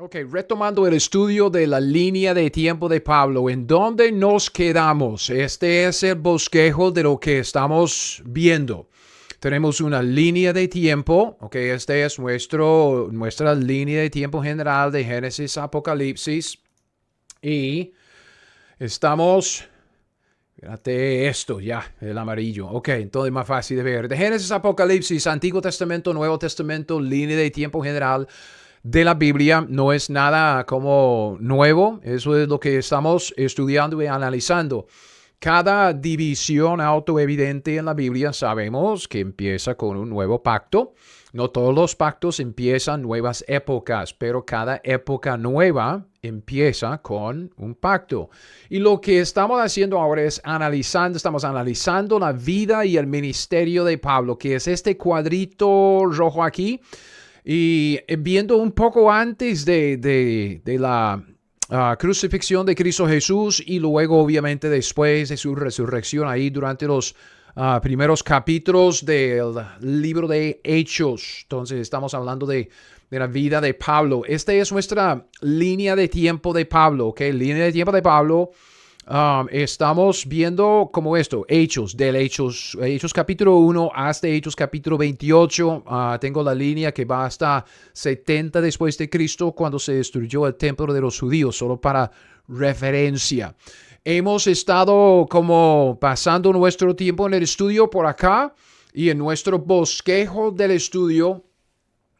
Ok, retomando el estudio de la línea de tiempo de Pablo, ¿en dónde nos quedamos? Este es el bosquejo de lo que estamos viendo. Tenemos una línea de tiempo, ok, este es nuestra línea de tiempo general de Génesis, Apocalipsis, y estamos, fíjate esto ya, el amarillo, ok, entonces es más fácil de ver. De Génesis, Apocalipsis, Antiguo Testamento, Nuevo Testamento, línea de tiempo general de la Biblia, no es nada como nuevo, eso es lo que estamos estudiando y analizando. Cada división autoevidente en la Biblia sabemos que empieza con un nuevo pacto. No todos los pactos empiezan nuevas épocas, pero cada época nueva empieza con un pacto. Y lo que estamos haciendo ahora es estamos analizando la vida y el ministerio de Pablo, que es este cuadrito rojo aquí. Y viendo un poco antes de la crucifixión de Cristo Jesús y luego obviamente después de su resurrección ahí durante los primeros capítulos del libro de Hechos. Entonces estamos hablando de la vida de Pablo. Esta es nuestra línea de tiempo de Pablo, ¿ok? Línea de tiempo de Pablo. Estamos viendo como esto, Hechos capítulo 1 hasta Hechos capítulo 28. Tengo la línea que va hasta 70 después de Cristo, cuando se destruyó el templo de los judíos, solo para referencia. Hemos estado como pasando nuestro tiempo en el estudio por acá y en nuestro bosquejo del estudio.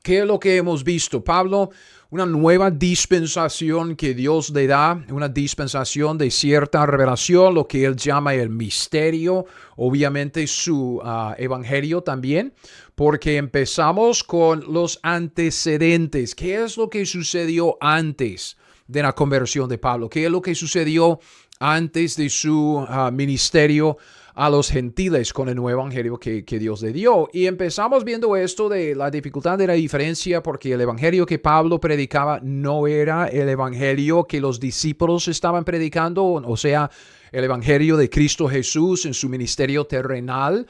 ¿Qué es lo que hemos visto? Pablo, una nueva dispensación que Dios le da, una dispensación de cierta revelación, lo que él llama el misterio, obviamente su evangelio también, porque empezamos con los antecedentes. ¿Qué es lo que sucedió antes de la conversión de Pablo? ¿Qué es lo que sucedió antes de su ministerio a los gentiles con el nuevo evangelio que Dios le dio? Y empezamos viendo esto de la dificultad de la diferencia, porque el evangelio que Pablo predicaba no era el evangelio que los discípulos estaban predicando, o sea, el evangelio de Cristo Jesús en su ministerio terrenal.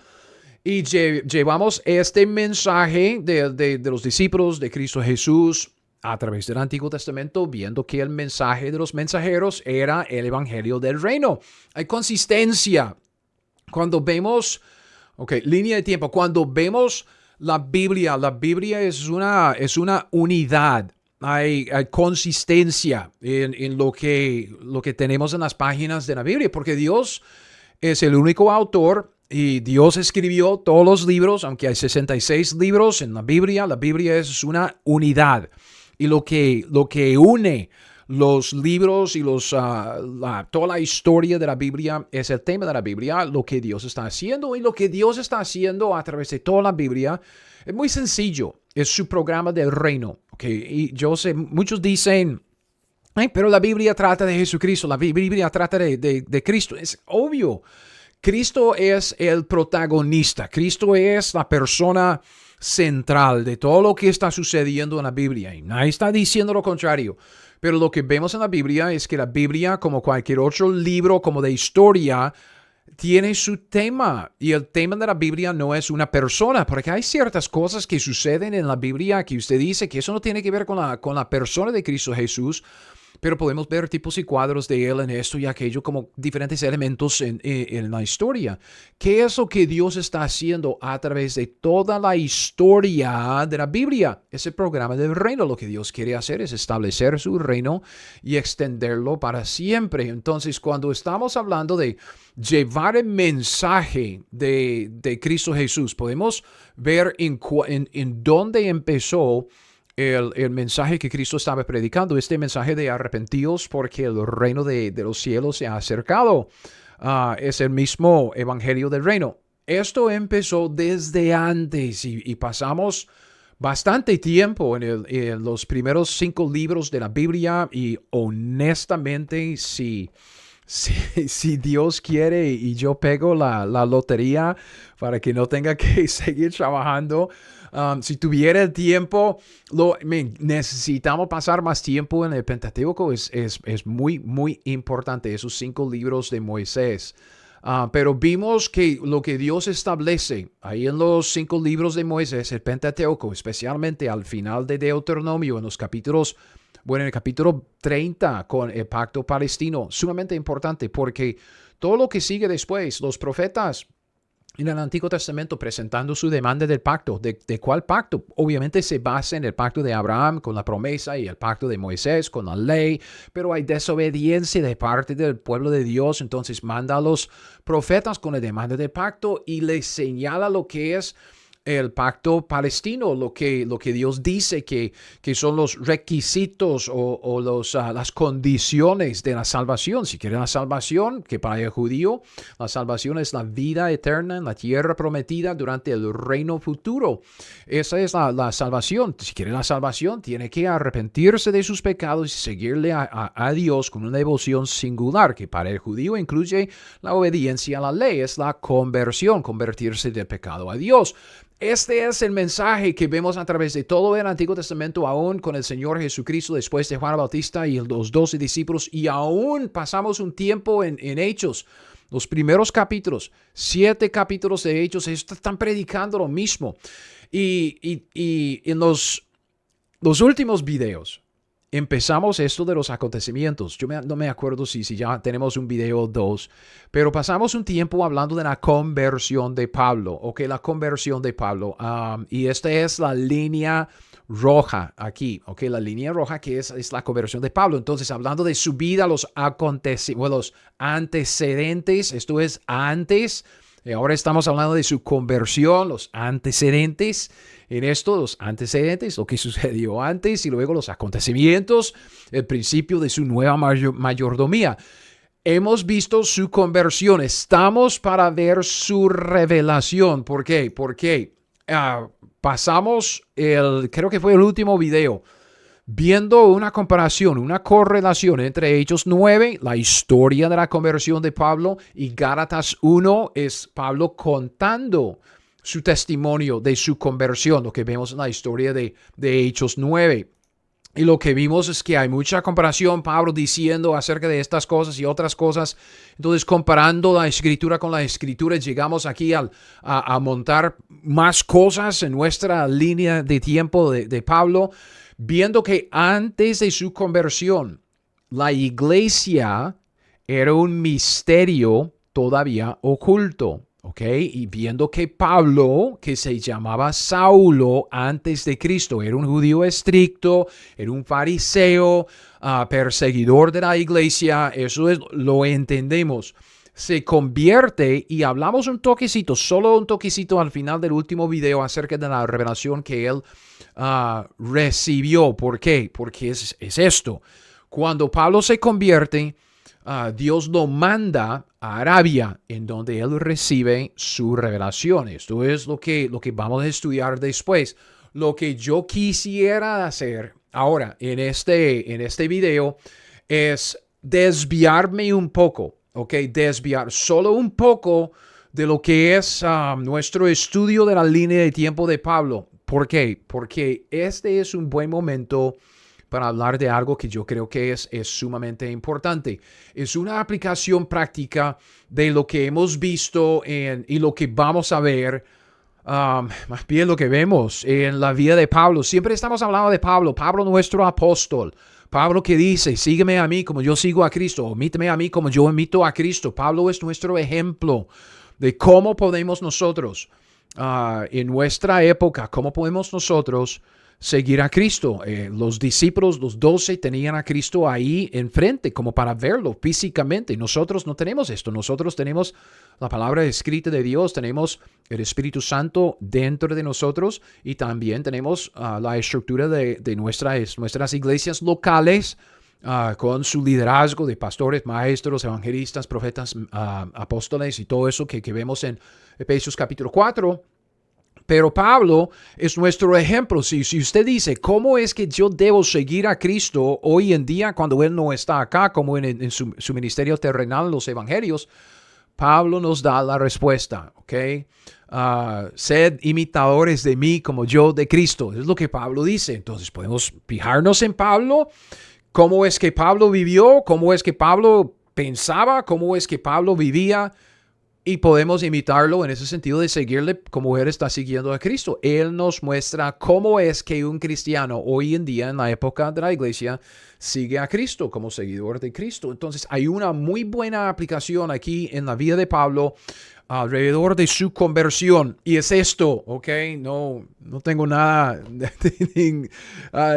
Y llevamos este mensaje de los discípulos de Cristo Jesús a través del Antiguo Testamento, viendo que el mensaje de los mensajeros era el evangelio del reino. Hay consistencia. Cuando vemos, línea de tiempo, cuando vemos la Biblia es una unidad. Hay consistencia en lo que tenemos en las páginas de la Biblia, porque Dios es el único autor y Dios escribió todos los libros, aunque hay 66 libros en la Biblia es una unidad. Y lo que une los libros y toda la historia de la Biblia es el tema de la Biblia, lo que Dios está haciendo. Y lo que Dios está haciendo a través de toda la Biblia es muy sencillo. Es su programa del reino. Y yo sé, muchos dicen, pero la Biblia trata de Jesucristo, la Biblia trata de Cristo. Es obvio. Cristo es el protagonista. Cristo es la persona central de todo lo que está sucediendo en la Biblia. Y nadie está diciendo lo contrario. Pero lo que vemos en la Biblia es que la Biblia, como cualquier otro libro como de historia, tiene su tema. Y el tema de la Biblia no es una persona, porque hay ciertas cosas que suceden en la Biblia que usted dice que eso no tiene que ver con la persona de Cristo Jesús, pero podemos ver tipos y cuadros de él en esto y aquello como diferentes elementos en la historia. ¿Qué es lo que Dios está haciendo a través de toda la historia de la Biblia? Ese programa del reino, lo que Dios quiere hacer es establecer su reino y extenderlo para siempre. Entonces, cuando estamos hablando de llevar el mensaje de Cristo Jesús, podemos ver en dónde empezó el mensaje que Cristo estaba predicando, este mensaje de arrepentidos porque el reino de los cielos se ha acercado. Es el mismo evangelio del reino. Esto empezó desde antes y pasamos bastante tiempo en los primeros 5 libros de la Biblia y honestamente si Dios quiere y yo pego la lotería para que no tenga que seguir trabajando, si tuviera el tiempo, necesitamos pasar más tiempo en el Pentateuco. Es muy, muy importante esos 5 libros de Moisés. Pero vimos que lo que Dios establece ahí en los 5 libros de Moisés, el Pentateuco, especialmente al final de Deuteronomio, en los capítulos Bueno, en el capítulo 30 con el pacto palestino, sumamente importante porque todo lo que sigue después, los profetas en el Antiguo Testamento presentando su demanda del pacto. ¿De cuál pacto? Obviamente se basa en el pacto de Abraham con la promesa y el pacto de Moisés con la ley, pero hay desobediencia de parte del pueblo de Dios. Entonces manda a los profetas con la demanda del pacto y les señala lo que es el pacto palestino, lo que Dios dice que son los requisitos o las condiciones de la salvación. Si quieren la salvación, que para el judío la salvación es la vida eterna en la tierra prometida durante el reino futuro. Esa es la salvación. Si quieren la salvación, tiene que arrepentirse de sus pecados y seguirle a Dios con una devoción singular, que para el judío incluye la obediencia a la ley, es la conversión, convertirse del pecado a Dios. Este es el mensaje que vemos a través de todo el Antiguo Testamento, aún con el Señor Jesucristo después de Juan Bautista y los 12 discípulos, y aún pasamos un tiempo en Hechos. Los primeros capítulos, 7 capítulos de Hechos, están predicando lo mismo. Y en los últimos videos empezamos esto de los acontecimientos. Yo no me acuerdo si ya tenemos un video o dos, pero pasamos un tiempo hablando de la conversión de Pablo. Ok, la conversión de Pablo. Y esta es la línea roja aquí. Ok, la línea roja que es la conversión de Pablo. Entonces, hablando de su vida, los antecedentes, esto es antes. Ahora estamos hablando de su conversión, los antecedentes. En esto, los antecedentes, lo que sucedió antes y luego los acontecimientos, el principio de su nueva mayordomía. Hemos visto su conversión. Estamos para ver su revelación. ¿Por qué? Porque pasamos creo que fue el último video, viendo una comparación, una correlación entre Hechos 9, la historia de la conversión de Pablo, y Gálatas 1 es Pablo contando su testimonio de su conversión, lo que vemos en la historia de Hechos 9. Y lo que vimos es que hay mucha comparación, Pablo diciendo acerca de estas cosas y otras cosas. Entonces, comparando la escritura con la escritura, llegamos aquí a montar más cosas en nuestra línea de tiempo de Pablo, viendo que antes de su conversión, la iglesia era un misterio todavía oculto. ¿Ok? Y viendo que Pablo, que se llamaba Saulo antes de Cristo, era un judío estricto, era un fariseo, perseguidor de la iglesia, eso lo entendemos. Se convierte y hablamos un toquecito, solo un toquecito al final del último video acerca de la revelación que él recibió. ¿Por qué? Porque es esto. Cuando Pablo se convierte, Dios lo manda a Arabia, en donde él recibe su revelación. Esto es lo que vamos a estudiar después. Lo que yo quisiera hacer ahora en este video es desviarme un poco, ¿ok? Desviar solo un poco de lo que es nuestro estudio de la línea de tiempo de Pablo. ¿Por qué? Porque este es un buen momento para hablar de algo que yo creo que es sumamente importante. Es una aplicación práctica de lo que hemos visto y lo que vamos a ver, más bien lo que vemos en la vida de Pablo. Siempre estamos hablando de Pablo, nuestro apóstol. Pablo que dice, sígueme a mí como yo sigo a Cristo, omíteme a mí como yo omito a Cristo. Pablo es nuestro ejemplo de cómo podemos nosotros, en nuestra época, cómo podemos nosotros seguir a Cristo. Los discípulos, los 12, tenían a Cristo ahí enfrente como para verlo físicamente. Nosotros no tenemos esto. Nosotros tenemos la palabra escrita de Dios, tenemos el Espíritu Santo dentro de nosotros y también tenemos la estructura de nuestras iglesias locales con su liderazgo de pastores, maestros, evangelistas, profetas, apóstoles y todo eso que vemos en Efesios capítulo 4. Pero Pablo es nuestro ejemplo. Si usted dice, ¿cómo es que yo debo seguir a Cristo hoy en día cuando Él no está acá, como en su ministerio terrenal, los evangelios? Pablo nos da la respuesta, ¿ok? Sed imitadores de mí como yo de Cristo. Es lo que Pablo dice. Entonces podemos fijarnos en Pablo. ¿Cómo es que Pablo vivió? ¿Cómo es que Pablo pensaba? ¿Cómo es que Pablo vivía? Y podemos imitarlo en ese sentido de seguirle como Él está siguiendo a Cristo. Él nos muestra cómo es que un cristiano hoy en día, en la época de la iglesia, sigue a Cristo como seguidor de Cristo. Entonces hay una muy buena aplicación aquí en la vida de Pablo alrededor de su conversión. Y es esto, ¿ok? No tengo nada,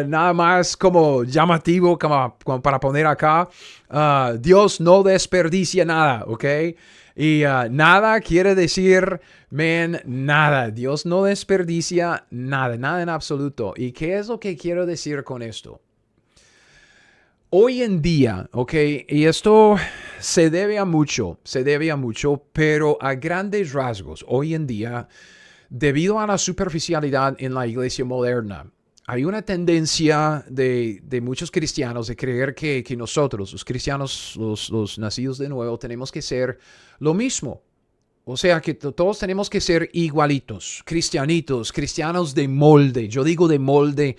nada más como llamativo como para poner acá. Dios no desperdicia nada, ¿ok? Y nada quiere decir, nada. Dios no desperdicia nada, nada en absoluto. ¿Y qué es lo que quiero decir con esto? Hoy en día, ¿ok? Y esto se debe a mucho, pero a grandes rasgos, hoy en día, debido a la superficialidad en la iglesia moderna, hay una tendencia de muchos cristianos de creer que nosotros, los cristianos, los nacidos de nuevo, tenemos que ser lo mismo. O sea, que todos tenemos que ser igualitos, cristianos de molde. Yo digo de molde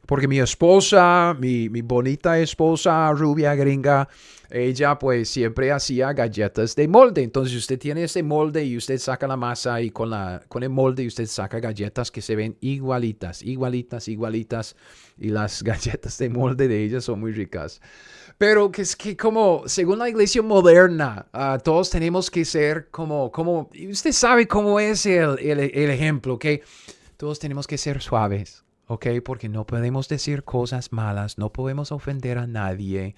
porque mi esposa, mi bonita esposa rubia gringa, ella pues siempre hacía galletas de molde. Entonces usted tiene ese molde y usted saca la masa y con el molde usted saca galletas que se ven igualitas. Y las galletas de molde de ella son muy ricas. Pero que es que como, según la iglesia moderna, todos tenemos que ser como, usted sabe cómo es el ejemplo, ¿ok? Todos tenemos que ser suaves. ¿Ok? Porque no podemos decir cosas malas, no podemos ofender a nadie.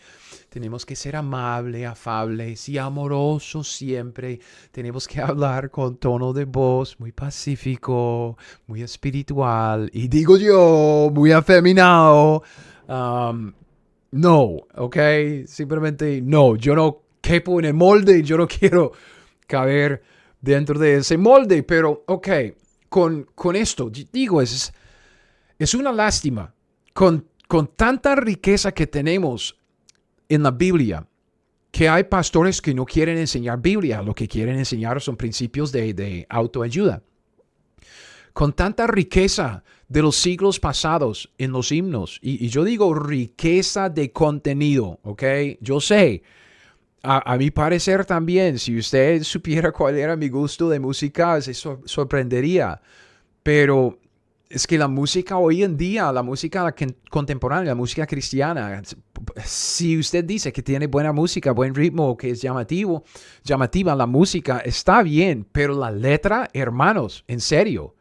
Tenemos que ser afables y amorosos siempre. Tenemos que hablar con tono de voz muy pacífico, muy espiritual. Y digo yo, muy afeminado. No, ¿ok? Simplemente no. Yo no quepo en el molde. Yo no quiero caber dentro de ese molde. Pero, ok, con esto, digo, es una lástima con tanta riqueza que tenemos en la Biblia, que hay pastores que no quieren enseñar Biblia, lo que quieren enseñar son principios de autoayuda. Con tanta riqueza de los siglos pasados en los himnos, y yo digo riqueza de contenido, ¿ok? Yo sé, a mi parecer también, si usted supiera cuál era mi gusto de música, se sorprendería, pero es que la música hoy en día, la música contemporánea, la música cristiana, si usted dice que tiene buena música, buen ritmo, que es llamativa la música, está bien, pero la letra, hermanos, en serio,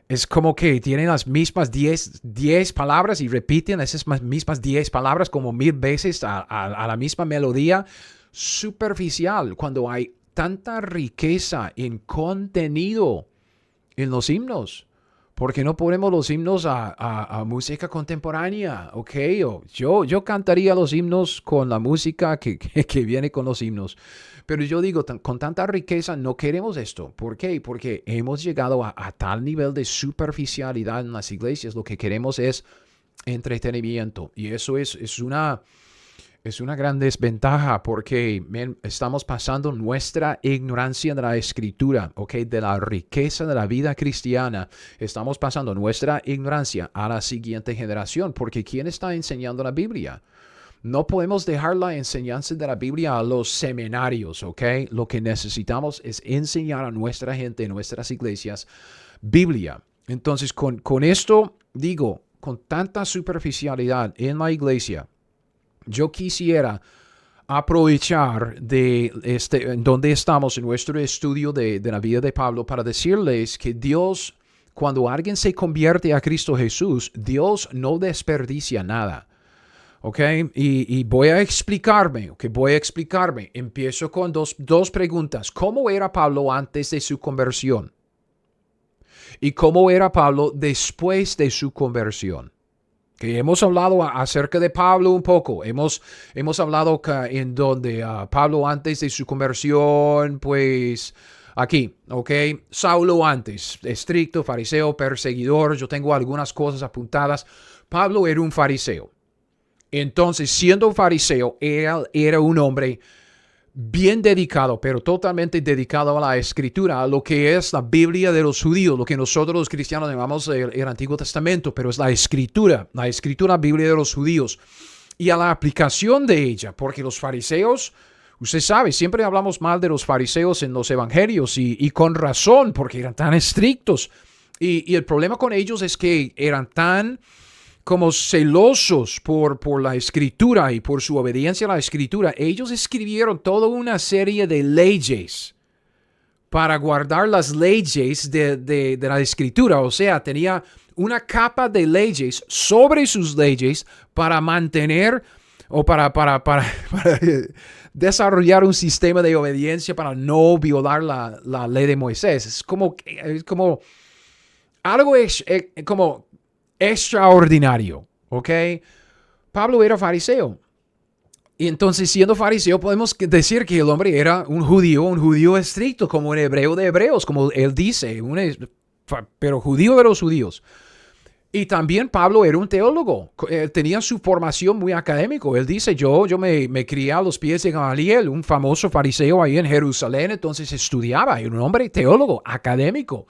es como que tienen las mismas 10 palabras y repiten esas mismas 10 palabras como 1000 veces a la misma melodía, superficial, cuando hay tanta riqueza en contenido en los himnos. ¿Por qué no ponemos los himnos a música contemporánea? ¿Ok? Yo cantaría los himnos con la música que viene con los himnos. Pero yo digo, con tanta riqueza no queremos esto. ¿Por qué? Porque hemos llegado a tal nivel de superficialidad en las iglesias. Lo que queremos es entretenimiento. Y eso es una gran desventaja porque estamos pasando nuestra ignorancia de la escritura, ¿ok? De la riqueza de la vida cristiana. Estamos pasando nuestra ignorancia a la siguiente generación porque ¿quién está enseñando la Biblia? No podemos dejar la enseñanza de la Biblia a los seminarios, ¿ok? Lo que necesitamos es enseñar a nuestra gente, en nuestras iglesias, Biblia. Entonces, con esto digo, con tanta superficialidad en la iglesia, yo quisiera aprovechar donde estamos en nuestro estudio de la vida de Pablo para decirles que Dios, cuando alguien se convierte a Cristo Jesús, Dios no desperdicia nada. ¿Ok? Y voy a explicarme, ¿ok? Empiezo con dos preguntas. ¿Cómo era Pablo antes de su conversión? ¿Y cómo era Pablo después de su conversión? Que hemos hablado acerca de Pablo un poco. Hemos hablado en donde Pablo antes de su conversión, pues aquí, ¿ok? Saulo antes, estricto, fariseo, perseguidor. Yo tengo algunas cosas apuntadas. Pablo era un fariseo. Entonces, siendo un fariseo, él era un hombre bien dedicado, pero totalmente dedicado a la escritura, a lo que es la Biblia de los judíos, lo que nosotros los cristianos llamamos el Antiguo Testamento, pero es la escritura Biblia de los judíos, y a la aplicación de ella, porque los fariseos, Usted sabe, siempre hablamos mal de los fariseos en los evangelios y con razón, porque eran tan estrictos. Y el problema con ellos es que eran tan como celosos por la escritura y por su obediencia a la escritura. Ellos escribieron toda una serie de leyes para guardar las leyes de la escritura. O sea, tenía una capa de leyes sobre sus leyes para mantener o para desarrollar un sistema de obediencia para no violar la ley de Moisés. Es como algo como extraordinario, ¿ok? Pablo era fariseo. Y entonces, siendo fariseo, podemos decir que el hombre era un judío estricto, como un hebreo de hebreos, como él dice, pero judío de los judíos. Y también Pablo era un teólogo. Él tenía su formación muy académico. Él dice, yo me crié a los pies de Gamaliel, un famoso fariseo ahí en Jerusalén. Entonces estudiaba. Era un hombre teólogo, académico.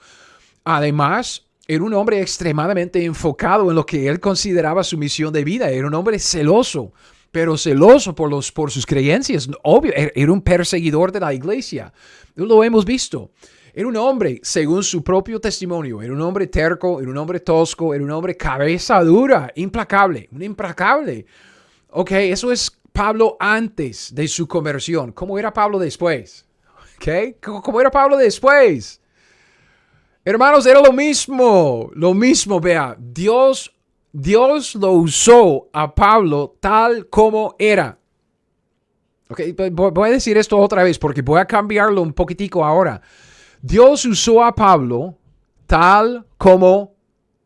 Además, era un hombre extremadamente enfocado en lo que él consideraba su misión de vida. Era un hombre celoso, pero celoso por sus creencias. Obvio, era un perseguidor de la iglesia. Lo hemos visto. Era un hombre, según su propio testimonio, era un hombre terco, era un hombre tosco, era un hombre cabeza dura, implacable, un implacable. Ok, eso es Pablo antes de su conversión. ¿Cómo era Pablo después? Ok, ¿cómo era Pablo después? Hermanos, era lo mismo, vea. Dios lo usó a Pablo tal como era. Ok, voy a decir esto otra vez porque voy a cambiarlo un poquitico ahora. Dios usó a Pablo tal como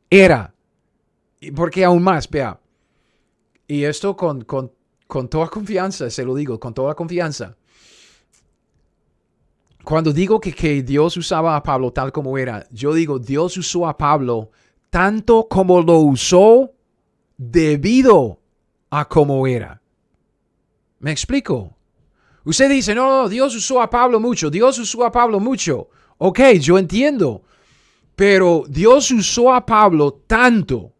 era. Porque aún más, vea. Y esto con toda confianza, se lo digo, con toda confianza. Cuando digo que Dios usaba a Pablo tal como era, yo digo, Dios usó a Pablo tanto como lo usó debido a cómo era. ¿Me explico? Usted dice, no, Dios usó a Pablo mucho, Dios usó a Pablo mucho. Ok, yo entiendo, pero Dios usó a Pablo tanto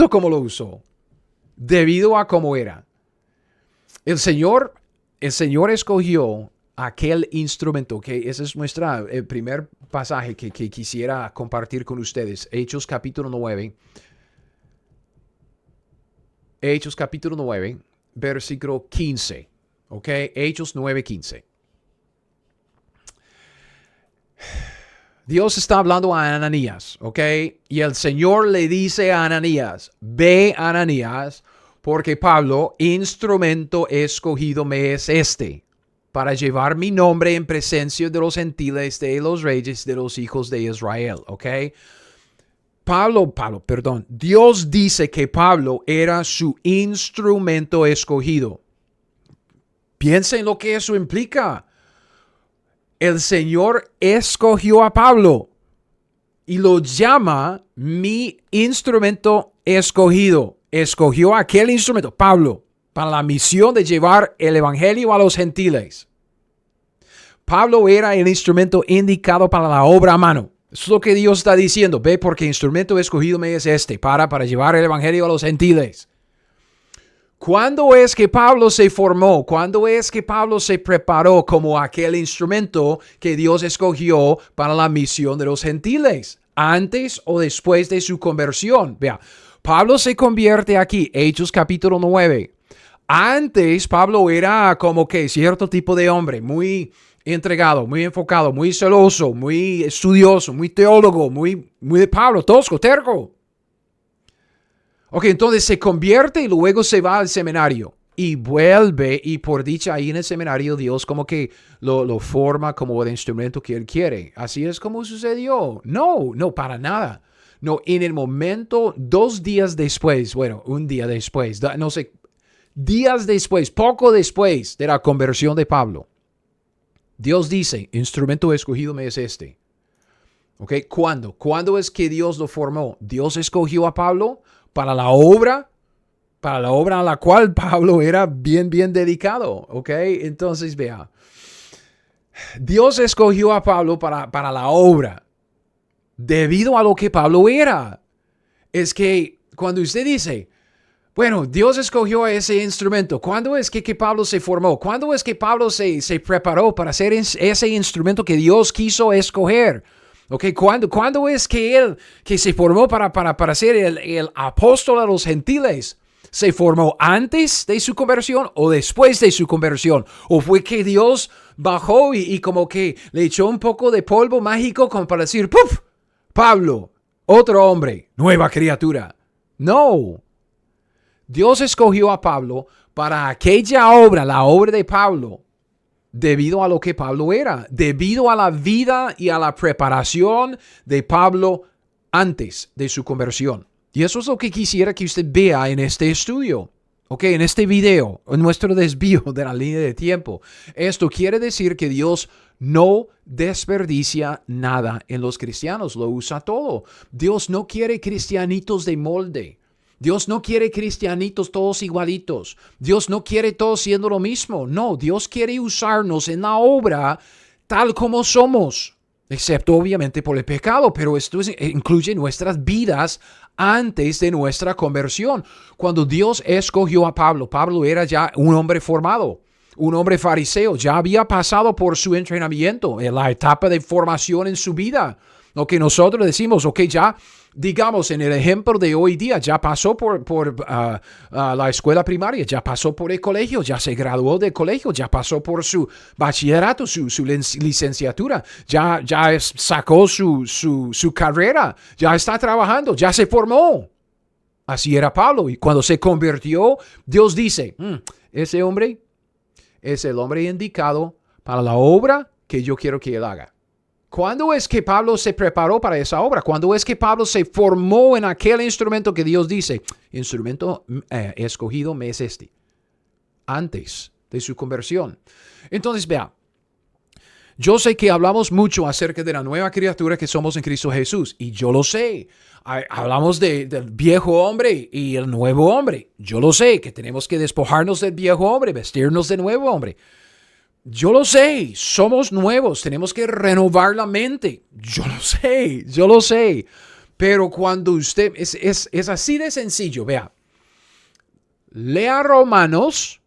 como lo usó, debido a cómo era. El Señor escogió aquel instrumento, que ese es el primer pasaje que quisiera compartir con ustedes, Hechos capítulo 9. Hechos capítulo 9, versículo 15. Ok, Hechos 9:15. Dios está hablando a Ananías, ¿ok? Y el Señor le dice a Ananías, ve Ananías, porque Pablo, instrumento escogido me es para llevar mi nombre en presencia de los gentiles, de los reyes, de los hijos de Israel, ¿ok? Dios dice que Pablo era su instrumento escogido. Piensa en lo que eso implica. El Señor escogió a Pablo y lo llama mi instrumento escogido. Escogió aquel instrumento, Pablo, para la misión de llevar el evangelio a los gentiles. Pablo era el instrumento indicado para la obra a mano. Eso es lo que Dios está diciendo. Ve, porque instrumento escogido me es para llevar el evangelio a los gentiles. ¿Cuándo es que Pablo se formó? ¿Cuándo es que Pablo se preparó como aquel instrumento que Dios escogió para la misión de los gentiles? ¿Antes o después de su conversión? Vea, Pablo se convierte aquí, Hechos capítulo 9. Antes Pablo era como que cierto tipo de hombre, muy entregado, muy enfocado, muy celoso, muy estudioso, muy teólogo, muy de Pablo, tosco, terco. Ok, entonces se convierte y luego se va al seminario y vuelve, y por dicha ahí en el seminario Dios como que lo forma como el instrumento que Él quiere. Así es como sucedió. No, para nada. No, en el momento, 2 días después, bueno, un día después, no sé, días después, poco después de la conversión de Pablo, Dios dice, instrumento escogido me es Ok, ¿cuándo? ¿Cuándo es que Dios lo formó? Dios escogió a Pablo para la obra a la cual Pablo era bien dedicado, ¿ok? Entonces, vea, Dios escogió a Pablo para la obra, debido a lo que Pablo era. Es que cuando usted dice, Bueno, Dios escogió ese instrumento. ¿Cuándo es que Pablo se formó? ¿Cuándo es que Pablo se preparó para ser ese instrumento que Dios quiso escoger? Okay, ¿Cuándo es que él que se formó para ser el apóstol a los gentiles? ¿Se formó antes de su conversión o después de su conversión? ¿O fue que Dios bajó y como que le echó un poco de polvo mágico como para decir, ¡puf! Pablo, otro hombre, nueva criatura? No. Dios escogió a Pablo para aquella obra, la obra de Pablo, debido a lo que Pablo era, debido a la vida y a la preparación de Pablo antes de su conversión. Y eso es lo que quisiera que usted vea en este estudio, en este video, en nuestro desvío de la línea de tiempo. Esto quiere decir que Dios no desperdicia nada en los cristianos, lo usa todo. Dios no quiere cristianitos de molde. Dios no quiere cristianitos todos igualitos. Dios no quiere todos siendo lo mismo. No, Dios quiere usarnos en la obra tal como somos, excepto obviamente por el pecado, pero esto incluye nuestras vidas antes de nuestra conversión. Cuando Dios escogió a Pablo, Pablo era ya un hombre formado, un hombre fariseo, ya había pasado por su entrenamiento, en la etapa de formación en su vida. Lo que nosotros decimos, ya, digamos, en el ejemplo de hoy día, ya pasó por la escuela primaria, ya pasó por el colegio, ya se graduó del colegio, ya pasó por su bachillerato, su licenciatura, ya sacó su carrera, ya está trabajando, ya se formó. Así era Pablo. Y cuando se convirtió, Dios dice, ese hombre es el hombre indicado para la obra que yo quiero que él haga. ¿Cuándo es que Pablo se preparó para esa obra? ¿Cuándo es que Pablo se formó en aquel instrumento que Dios dice, instrumento escogido me es este? Antes de su conversión. Entonces, vea, yo sé que hablamos mucho acerca de la nueva criatura que somos en Cristo Jesús, y yo lo sé. Hablamos del viejo hombre y el nuevo hombre. Yo lo sé, que tenemos que despojarnos del viejo hombre, vestirnos del nuevo hombre. Yo lo sé, somos nuevos, tenemos que renovar la mente. Yo lo sé. Pero cuando usted, es así de sencillo, vea. Lea Romanos,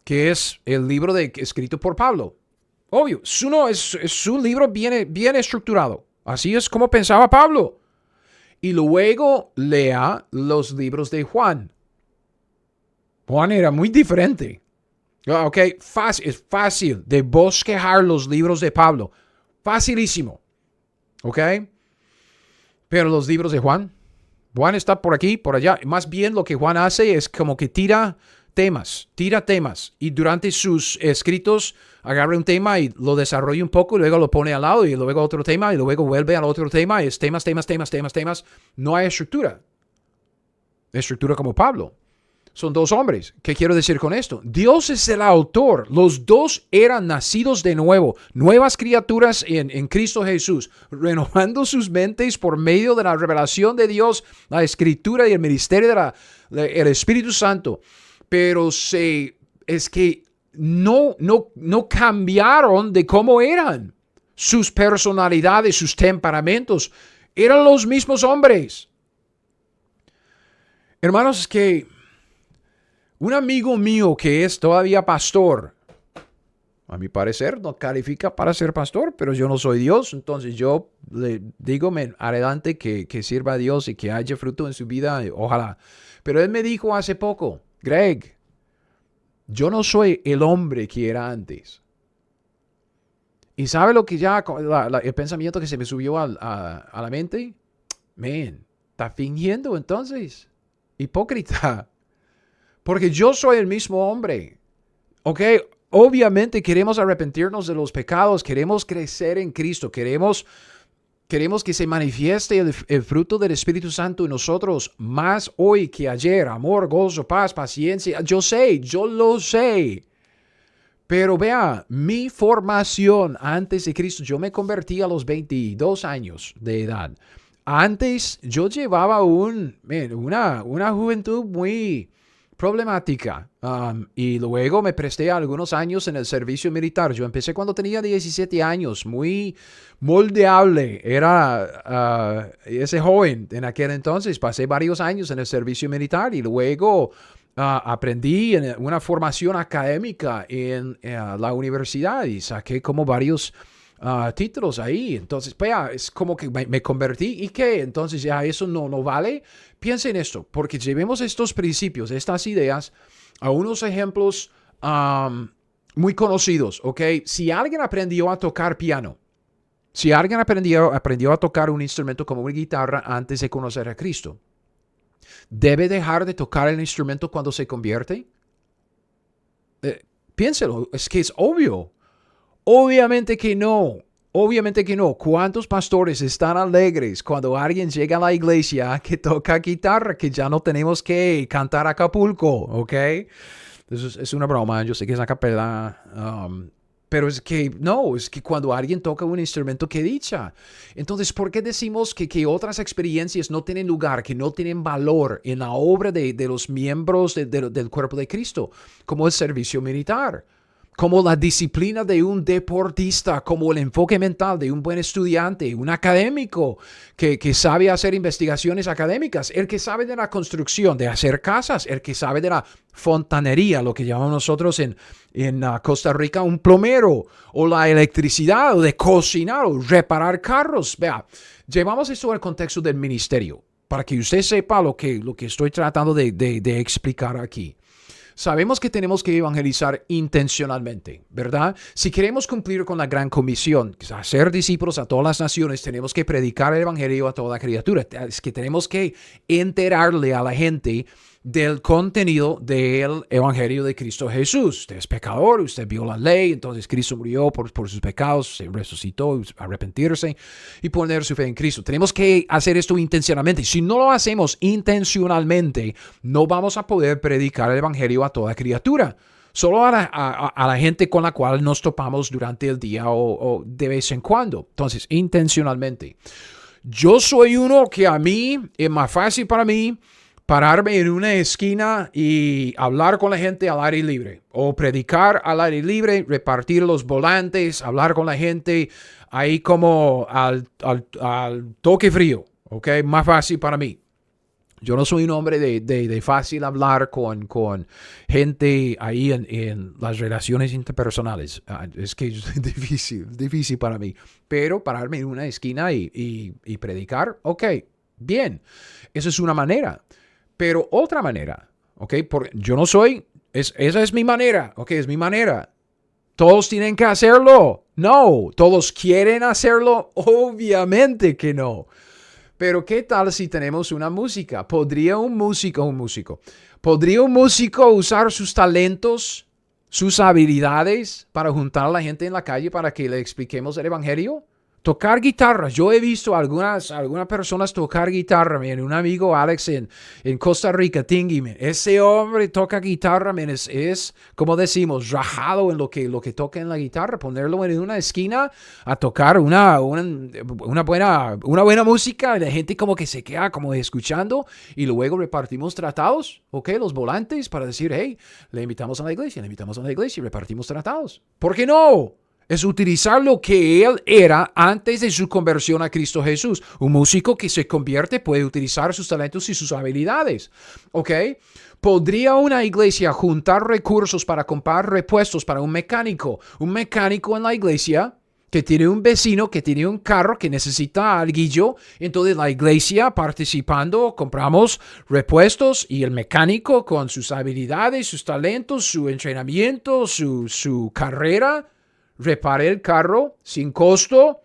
que es el libro escrito por Pablo. Obvio, es un libro bien estructurado. Así es como pensaba Pablo. Y luego lea los libros de Juan. Juan era muy diferente. Es fácil de bosquejar los libros de Pablo. Facilísimo. Pero los libros de Juan está por aquí, por allá. Más bien lo que Juan hace es como que tira temas. Y durante sus escritos agarra un tema y lo desarrolla un poco y luego lo pone al lado y luego otro tema y luego vuelve al otro tema. Es temas. No hay estructura. Estructura como Pablo. Son dos hombres. ¿Qué quiero decir con esto? Dios es el autor. Los dos eran nacidos de nuevo, nuevas criaturas en Cristo Jesús, renovando sus mentes por medio de la revelación de Dios, la escritura y el ministerio del Espíritu Santo. Pero es que no cambiaron de cómo eran. Sus personalidades, sus temperamentos, eran los mismos hombres. Hermanos, es que un amigo mío que es todavía pastor, a mi parecer no califica para ser pastor, pero yo no soy Dios, entonces yo le digo, adelante que sirva a Dios y que haya fruto en su vida, ojalá. Pero él me dijo hace poco, Greg, yo no soy el hombre que era antes. ¿Y sabe lo que ya, el pensamiento que se me subió a la mente? Está fingiendo entonces, hipócrita. Porque yo soy el mismo hombre. Obviamente queremos arrepentirnos de los pecados. Queremos crecer en Cristo. Queremos que se manifieste el fruto del Espíritu Santo en nosotros más hoy que ayer. Amor, gozo, paz, paciencia. Yo lo sé. Pero vea, mi formación antes de Cristo, yo me convertí a los 22 años de edad. Antes yo llevaba una juventud muy problemática. Y luego me presté algunos años en el servicio militar. Yo empecé cuando tenía 17 años, muy moldeable. Era ese joven en aquel entonces. Pasé varios años en el servicio militar y luego aprendí en una formación académica en la universidad y saqué como varios títulos ahí. Entonces, pues, es como que me convertí. ¿Y qué? Entonces ya eso no vale. Piensen en esto, porque llevemos estos principios, estas ideas, a unos ejemplos muy conocidos, ¿ok? Si alguien aprendió a tocar piano, si alguien aprendió a tocar un instrumento como una guitarra antes de conocer a Cristo, ¿debe dejar de tocar el instrumento cuando se convierte? Piénselo, es que es obvio. Obviamente que no. Obviamente que no. ¿Cuántos pastores están alegres cuando alguien llega a la iglesia que toca guitarra, que ya no tenemos que cantar Acapulco? ¿Ok? Eso es una broma. Yo sé que es a capela. Pero es que no, es que cuando alguien toca un instrumento, qué dicha. Entonces, ¿por qué decimos que otras experiencias no tienen lugar, que no tienen valor en la obra de los miembros del cuerpo de Cristo? Como el servicio militar, como la disciplina de un deportista, como el enfoque mental de un buen estudiante, un académico que sabe hacer investigaciones académicas, el que sabe de la construcción, de hacer casas, el que sabe de la fontanería, lo que llamamos nosotros en Costa Rica un plomero, o la electricidad, o de cocinar, o reparar carros. Vea, llevamos esto al contexto del ministerio, para que usted sepa lo que estoy tratando de explicar aquí. Sabemos que tenemos que evangelizar intencionalmente, ¿verdad? Si queremos cumplir con la gran comisión, hacer discípulos a todas las naciones, tenemos que predicar el evangelio a toda criatura. Es que tenemos que enterarle a la gente del contenido del evangelio de Cristo Jesús. Usted es pecador, usted viola la ley, entonces Cristo murió por sus pecados, se resucitó, arrepentirse y poner su fe en Cristo. Tenemos que hacer esto intencionalmente. Si no lo hacemos intencionalmente, no vamos a poder predicar el evangelio a toda criatura. Solo a la gente con la cual nos topamos durante el día o de vez en cuando. Entonces, intencionalmente. Yo soy uno que a mí es más fácil para mí pararme en una esquina y hablar con la gente al aire libre, o predicar al aire libre, repartir los volantes, hablar con la gente ahí como al toque frío, ¿ok? Más fácil para mí. Yo no soy un hombre de fácil hablar con gente ahí en las relaciones interpersonales. Es que es difícil para mí. Pero pararme en una esquina y predicar, ok, bien. Esa es una manera. Pero otra manera, ¿ok? Porque yo no soy, esa es mi manera, ¿ok? Es mi manera. ¿Todos tienen que hacerlo? No. ¿Todos quieren hacerlo? Obviamente que no. Pero ¿qué tal si tenemos una música? ¿Podría un músico usar sus talentos, sus habilidades para juntar a la gente en la calle para que le expliquemos el evangelio? Tocar guitarra. Yo he visto algunas personas tocar guitarra. Un amigo Alex en Costa Rica, Tingui, ese hombre toca guitarra, es como decimos, rajado en lo que toca en la guitarra. Ponerlo en una esquina a tocar una buena música. La gente como que se queda como escuchando y luego repartimos tratados, ¿ok? Los volantes para decir, hey, le invitamos a la iglesia y repartimos tratados. ¿Por qué no? Es utilizar lo que él era antes de su conversión a Cristo Jesús. Un músico que se convierte puede utilizar sus talentos y sus habilidades. ¿Ok? ¿Podría una iglesia juntar recursos para comprar repuestos para un mecánico? Un mecánico en la iglesia que tiene un vecino que tiene un carro que necesita alguillo. Entonces la iglesia participando, compramos repuestos y el mecánico con sus habilidades, sus talentos, su entrenamiento, su carrera, repare el carro sin costo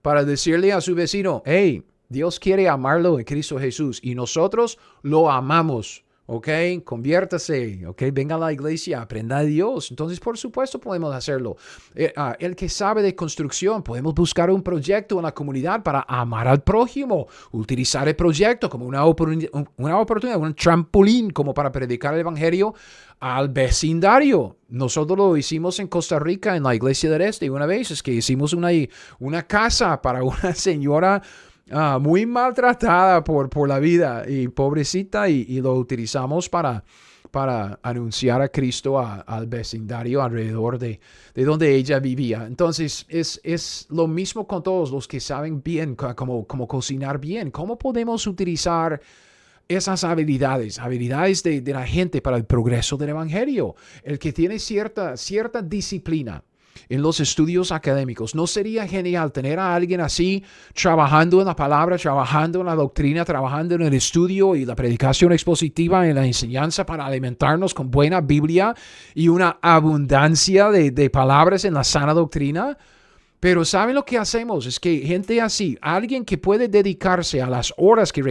para decirle a su vecino, hey, Dios quiere amarlo en Cristo Jesús y nosotros lo amamos, ¿ok? Conviértase, ¿ok? Venga a la iglesia, aprenda de Dios. Entonces, por supuesto, podemos hacerlo. El que sabe de construcción, podemos buscar un proyecto en la comunidad para amar al prójimo, utilizar el proyecto como una oportunidad, un trampolín como para predicar el evangelio al vecindario. Nosotros lo hicimos en Costa Rica, en la Iglesia del Este, una vez. Es que hicimos una casa para una señora muy maltratada por la vida y pobrecita, y lo utilizamos para para anunciar a Cristo al vecindario alrededor de donde ella vivía. Entonces, es lo mismo con todos los que saben bien cómo cocinar bien. ¿Cómo podemos utilizar esas habilidades de la gente para el progreso del evangelio? El que tiene cierta disciplina en los estudios académicos. ¿No sería genial tener a alguien así trabajando en la palabra, trabajando en la doctrina, trabajando en el estudio y la predicación expositiva, en la enseñanza, para alimentarnos con buena Biblia y una abundancia de palabras en la sana doctrina? Pero ¿saben lo que hacemos? Es que gente así, alguien que puede dedicarse a las horas que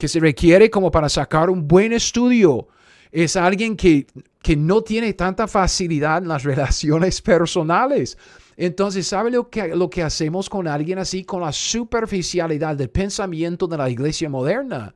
se requiere como para sacar un buen estudio, es alguien que no tiene tanta facilidad en las relaciones personales. Entonces, ¿sabe lo que hacemos con alguien así, con la superficialidad del pensamiento de la iglesia moderna?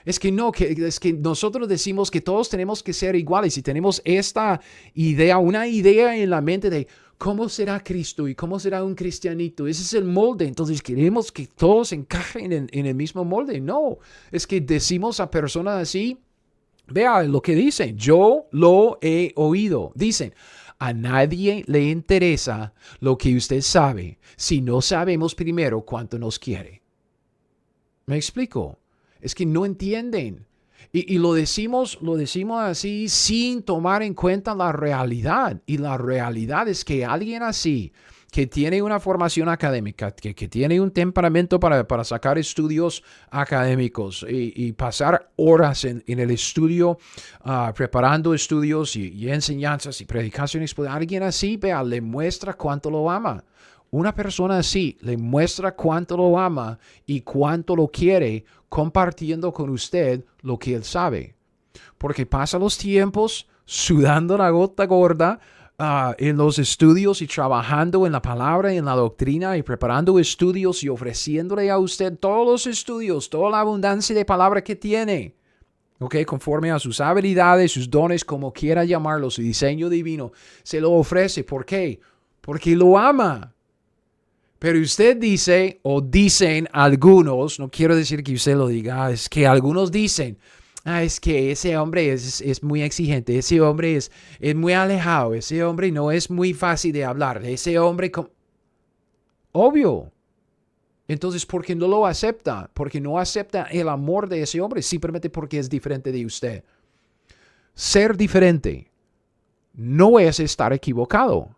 Es que nosotros decimos que todos tenemos que ser iguales y tenemos una idea en la mente de cómo será Cristo y cómo será un cristianito. Ese es el molde. Entonces queremos que todos encajen en el mismo molde. No, es que decimos a personas así, vea lo que dicen, yo lo he oído. Dicen, a nadie le interesa lo que usted sabe si no sabemos primero cuánto nos quiere. ¿Me explico? Es que no entienden. Y lo decimos así sin tomar en cuenta la realidad. Y la realidad es que alguien así, que tiene una formación académica, que tiene un temperamento para sacar estudios académicos y pasar horas en el estudio, preparando estudios y enseñanzas y predicaciones, pues alguien así, vea, le muestra cuánto lo ama. Una persona así le muestra cuánto lo ama y cuánto lo quiere, compartiendo con usted lo que él sabe. Porque pasa los tiempos sudando la gota gorda en los estudios y trabajando en la palabra y en la doctrina y preparando estudios y ofreciéndole a usted todos los estudios, toda la abundancia de palabra que tiene. Conforme a sus habilidades, sus dones, como quiera llamarlo, su diseño divino, se lo ofrece. ¿Por qué? Porque lo ama. Pero usted dice, o dicen algunos, no quiero decir que usted lo diga, es que algunos dicen, es que ese hombre es muy exigente, ese hombre es muy alejado, ese hombre no es muy fácil de hablar, ese hombre... Obvio. Entonces, ¿por qué no lo acepta? Porque no acepta el amor de ese hombre, simplemente porque es diferente de usted. Ser diferente no es estar equivocado.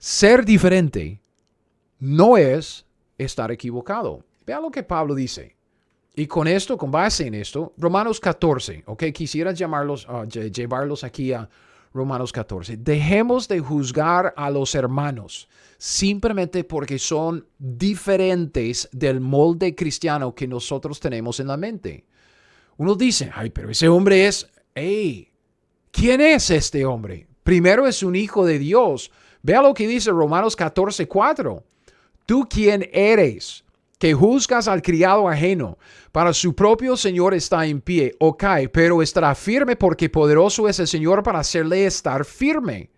Ser diferente no es estar equivocado. Vean lo que Pablo dice. Y con base en esto, Romanos 14, quisiera llevarlos aquí a Romanos 14. Dejemos de juzgar a los hermanos simplemente porque son diferentes del molde cristiano que nosotros tenemos en la mente. Uno dice, pero ese hombre ¿quién es este hombre? Primero es un hijo de Dios. Vea lo que dice Romanos 14:4. ¿Tú quién eres que juzgas al criado ajeno? Para su propio Señor está en pie o cae, pero estará firme porque poderoso es el Señor para hacerle estar firme.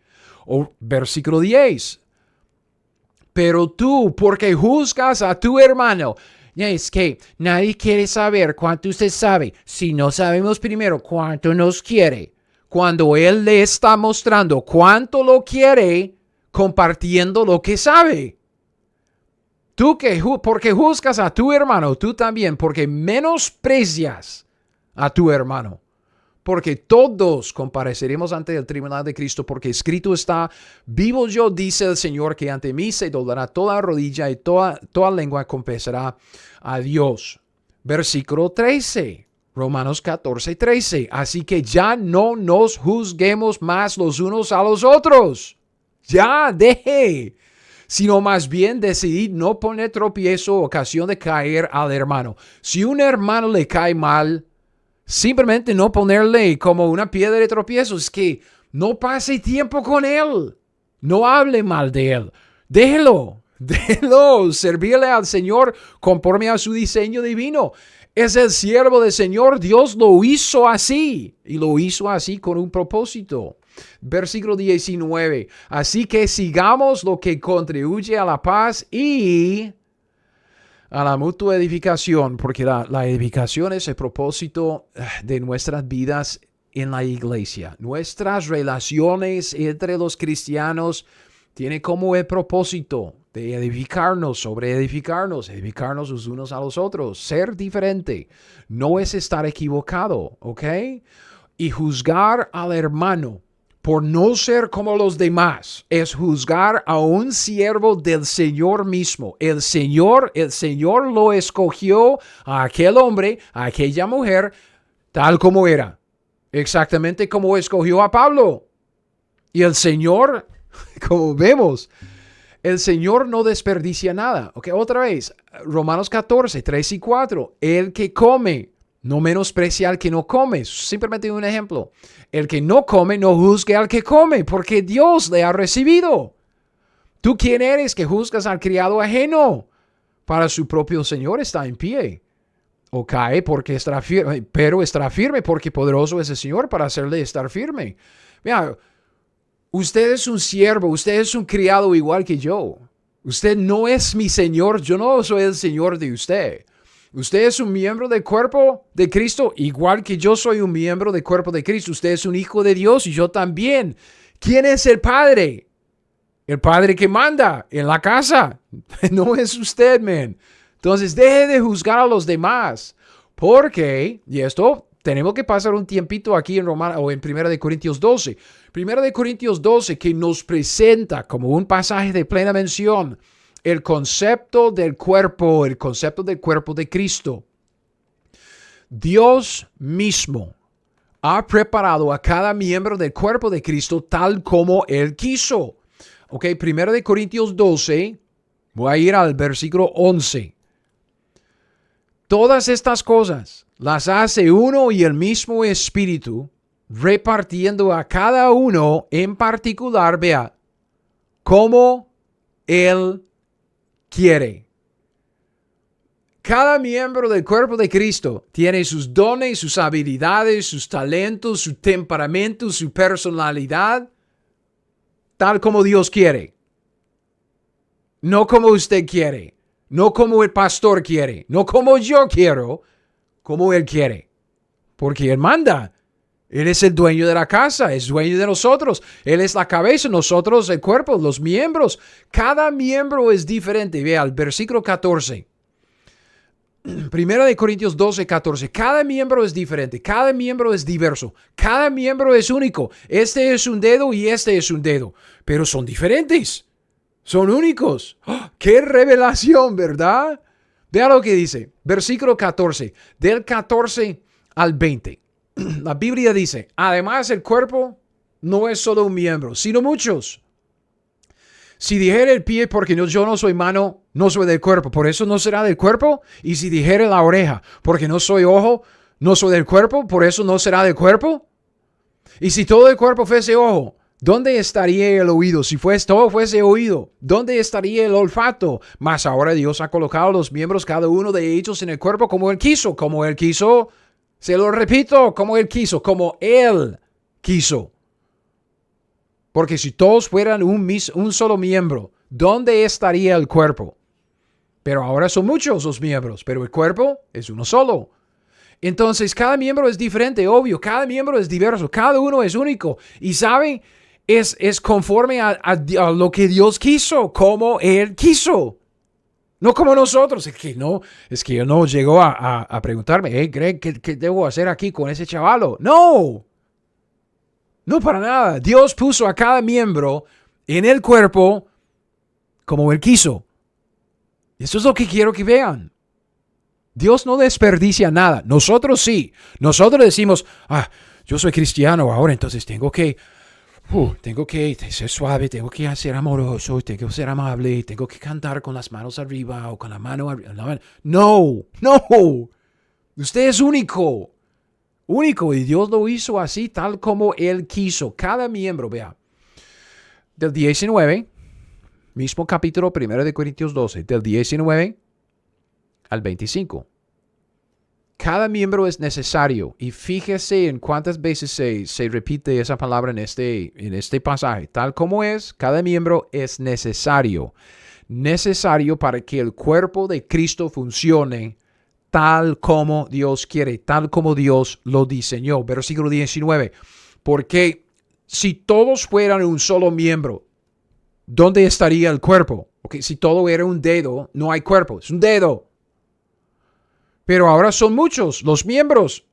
O versículo 10. Pero tú, porque juzgas a tu hermano, es que nadie quiere saber cuánto usted sabe si no sabemos primero cuánto nos quiere. Cuando Él le está mostrando cuánto lo quiere, compartiendo lo que sabe. Tú porque juzgas a tu hermano, tú también, porque menosprecias a tu hermano. Porque todos compareceremos ante el tribunal de Cristo, porque escrito está, vivo yo, dice el Señor, que ante mí se doblará toda rodilla y toda lengua confesará a Dios. Versículo 13. Romanos 14:13. Así que ya no nos juzguemos más los unos a los otros. Ya, deje. Sino más bien decidid no poner tropiezo o ocasión de caer al hermano. Si un hermano le cae mal, simplemente no ponerle como una piedra de tropiezo. Es que no pase tiempo con él. No hable mal de él. Déjelo servirle al Señor conforme a su diseño divino. Es el siervo del Señor. Dios lo hizo así. Y lo hizo así con un propósito. Versículo 19. Así que sigamos lo que contribuye a la paz y a la mutua edificación, porque la edificación es el propósito de nuestras vidas en la iglesia. Nuestras relaciones entre los cristianos tienen como el propósito de edificarnos, sobre edificarnos los unos a los otros, ser diferente. No es estar equivocado, ¿ok? Y juzgar al hermano por no ser como los demás es juzgar a un siervo del Señor mismo. El Señor lo escogió a aquel hombre, a aquella mujer, tal como era. Exactamente como escogió a Pablo. Y el Señor, como vemos, el Señor no desperdicia nada. Ok, otra vez, Romanos 14, 3 y 4. El que come, no menosprecia al que no come. Simplemente un ejemplo. El que no come, no juzgue al que come, porque Dios le ha recibido. ¿Tú quién eres que juzgas al criado ajeno? Para su propio Señor está en pie. O cae porque estará firme, pero estará firme porque poderoso es el Señor para hacerle estar firme. Mira, usted es un siervo, usted es un criado igual que yo. Usted no es mi Señor, yo no soy el Señor de usted. Usted es un miembro del cuerpo de Cristo, igual que yo soy un miembro del cuerpo de Cristo. Usted es un hijo de Dios y yo también. ¿Quién es el Padre? El Padre que manda en la casa. No es usted, man. Entonces, deje de juzgar a los demás. Porque, y esto tenemos que pasar un tiempito aquí en Romanos o en 1 Corintios 12. 1 Corintios 12 que nos presenta como un pasaje de plena mención el concepto del cuerpo de Cristo. Dios mismo ha preparado a cada miembro del cuerpo de Cristo tal como Él quiso. Ok, 1 Corintios 12, voy a ir al versículo 11. Todas estas cosas las hace uno y el mismo Espíritu, repartiendo a cada uno en particular, vea, como Él quiere. Cada miembro del cuerpo de Cristo tiene sus dones, sus habilidades, sus talentos, su temperamento, su personalidad, tal como Dios quiere. No como usted quiere. No como el pastor quiere. No como yo quiero. Como Él quiere. Porque Él manda. Él es el dueño de la casa. Es dueño de nosotros. Él es la cabeza. Nosotros el cuerpo. Los miembros. Cada miembro es diferente. Vea el versículo 14. 1 Corintios 12, 14. Cada miembro es diferente. Cada miembro es diverso. Cada miembro es único. Este es un dedo y este es un dedo. Pero son diferentes. Son únicos. ¡Oh! ¡Qué revelación!, ¿verdad? Vea lo que dice. Versículo 14. Del 14 al 20. La Biblia dice, además el cuerpo no es solo un miembro, sino muchos. Si dijera el pie, porque yo no soy mano, no soy del cuerpo, por eso no será del cuerpo. Y si dijera la oreja, porque no soy ojo, no soy del cuerpo, por eso no será del cuerpo. Y si todo el cuerpo fuese ojo, ¿dónde estaría el oído? Si todo fuese oído, ¿dónde estaría el olfato? Mas ahora Dios ha colocado los miembros, cada uno de ellos, en el cuerpo como Él quiso. Como Él quiso, se lo repito, como Él quiso, como Él quiso. Porque si todos fueran un solo miembro, ¿dónde estaría el cuerpo? Pero ahora son muchos los miembros, pero el cuerpo es uno solo. Entonces, cada miembro es diferente, obvio. Cada miembro es diverso. Cada uno es único. Y ¿saben? Es conforme a lo que Dios quiso, como Él quiso. No como nosotros. Es que yo no llegó a preguntarme, hey, Greg, ¿qué debo hacer aquí con ese chavalo? No. No para nada. Dios puso a cada miembro en el cuerpo como Él quiso. Eso es lo que quiero que vean. Dios no desperdicia nada. Nosotros sí. Nosotros decimos, yo soy cristiano ahora, entonces tengo que ser suave, tengo que ser amoroso, tengo que ser amable, tengo que cantar con las manos arriba o con la mano arriba. No. Usted es único. Único, y Dios lo hizo así, tal como Él quiso. Cada miembro, vea, del 19, mismo capítulo 1 Corintios 12, del 19 al 25. Cada miembro es necesario, y fíjese en cuántas veces se repite esa palabra en este pasaje. Tal como es, cada miembro es necesario. necesario para que el cuerpo de Cristo funcione tal como Dios quiere, tal como Dios lo diseñó. Versículo 19. Porque si todos fueran un solo miembro, ¿dónde estaría el cuerpo? Okay, si todo era un dedo, no hay cuerpo, es un dedo. Pero ahora son muchos los miembros,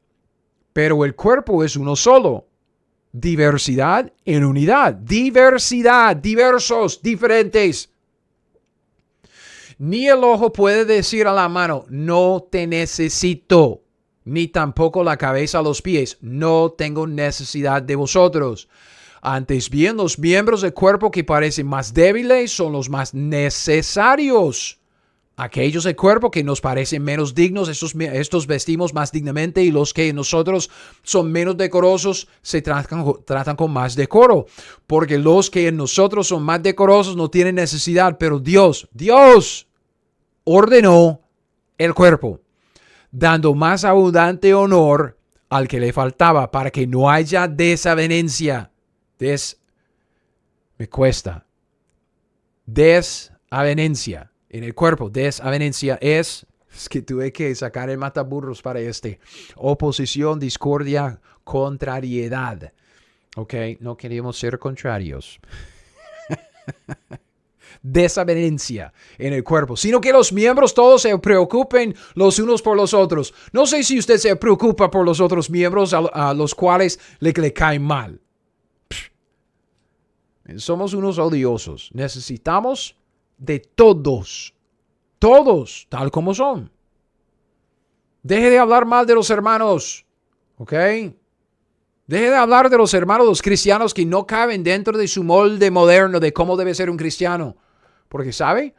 pero el cuerpo es uno solo. Diversidad en unidad. Diversidad, diversos, diferentes. Ni el ojo puede decir a la mano, no te necesito. Ni tampoco la cabeza a los pies, no tengo necesidad de vosotros. Antes bien, los miembros del cuerpo que parecen más débiles son los más necesarios. Aquellos del cuerpo que nos parecen menos dignos, estos vestimos más dignamente, y los que nosotros son menos decorosos se tratan con más decoro. Porque los que en nosotros son más decorosos no tienen necesidad, pero Dios ordenó el cuerpo, dando más abundante honor al que le faltaba, para que no haya desavenencia. Me cuesta. Desavenencia. En el cuerpo, desavenencia es que tuve que sacar el mataburros para oposición, discordia, contrariedad. Ok, no queríamos ser contrarios. Desavenencia en el cuerpo, sino que los miembros todos se preocupen los unos por los otros. No sé si usted se preocupa por los otros miembros a los cuales le caen mal. Somos unos odiosos. Necesitamos de todos, tal como son. Deje de hablar mal de los hermanos, ¿ok? Deje de hablar de los hermanos, los cristianos que no caben dentro de su molde moderno de cómo debe ser un cristiano. Porque, ¿sabe?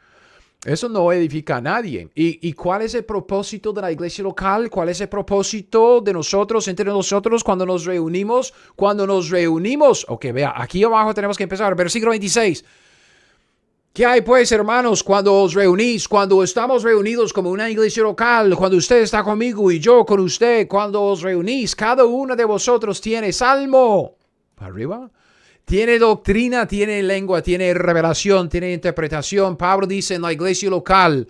Eso no edifica a nadie. ¿Y cuál es el propósito de la iglesia local? ¿Cuál es el propósito de nosotros, entre nosotros, cuando nos reunimos? Ok, vea, aquí abajo tenemos que empezar. Versículo 26. ¿Qué hay pues, hermanos, cuando os reunís, cuando estamos reunidos como una iglesia local, cuando usted está conmigo y yo con usted, cuando os reunís, cada uno de vosotros tiene salmo, para arriba, tiene doctrina, tiene lengua, tiene revelación, tiene interpretación? Pablo dice en la iglesia local,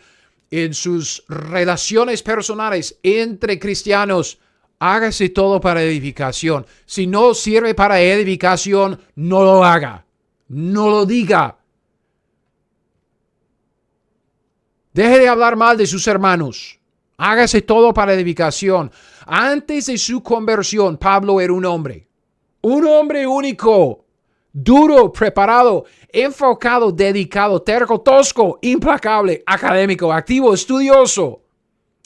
en sus relaciones personales entre cristianos, hágase todo para edificación. Si no sirve para edificación, no lo haga, no lo diga. Deje de hablar mal de sus hermanos. Hágase todo para edificación. Antes de su conversión, Pablo era un hombre único, duro, preparado, enfocado, dedicado, terco, tosco, implacable, académico, activo, estudioso.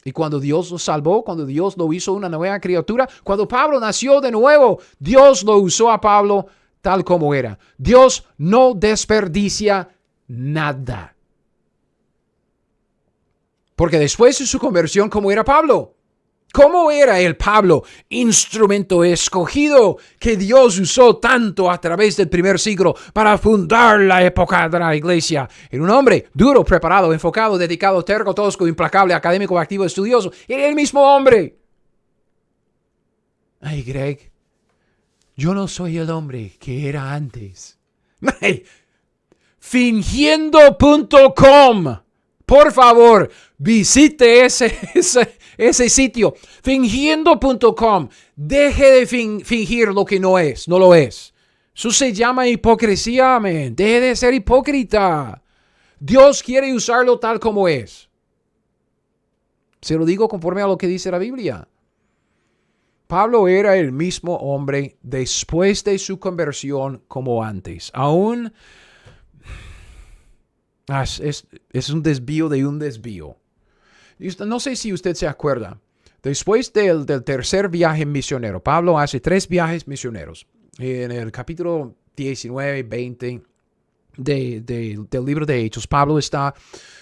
Y cuando Dios lo salvó, cuando Dios lo hizo una nueva criatura, cuando Pablo nació de nuevo, Dios lo usó a Pablo tal como era. Dios no desperdicia nada. Porque después de su conversión, ¿cómo era Pablo? ¿Cómo era el Pablo, instrumento escogido que Dios usó tanto a través del primer siglo para fundar la época de la iglesia? Era un hombre duro, preparado, enfocado, dedicado, terco, tosco, implacable, académico, activo, estudioso. Era el mismo hombre. Ay, Greg, yo no soy el hombre que era antes. Fingiendo.com. Por favor, visite ese sitio, fingiendo.com. Deje de fingir lo que no es, no lo es. Eso se llama hipocresía, man. Deje de ser hipócrita. Dios quiere usarlo tal como es. Se lo digo conforme a lo que dice la Biblia. Pablo era el mismo hombre después de su conversión como antes. Aún es un desvío de un desvío. No sé si usted se acuerda. Después del tercer viaje misionero, Pablo hace 3 viajes misioneros. En el capítulo 19, 20 del libro de Hechos, Pablo está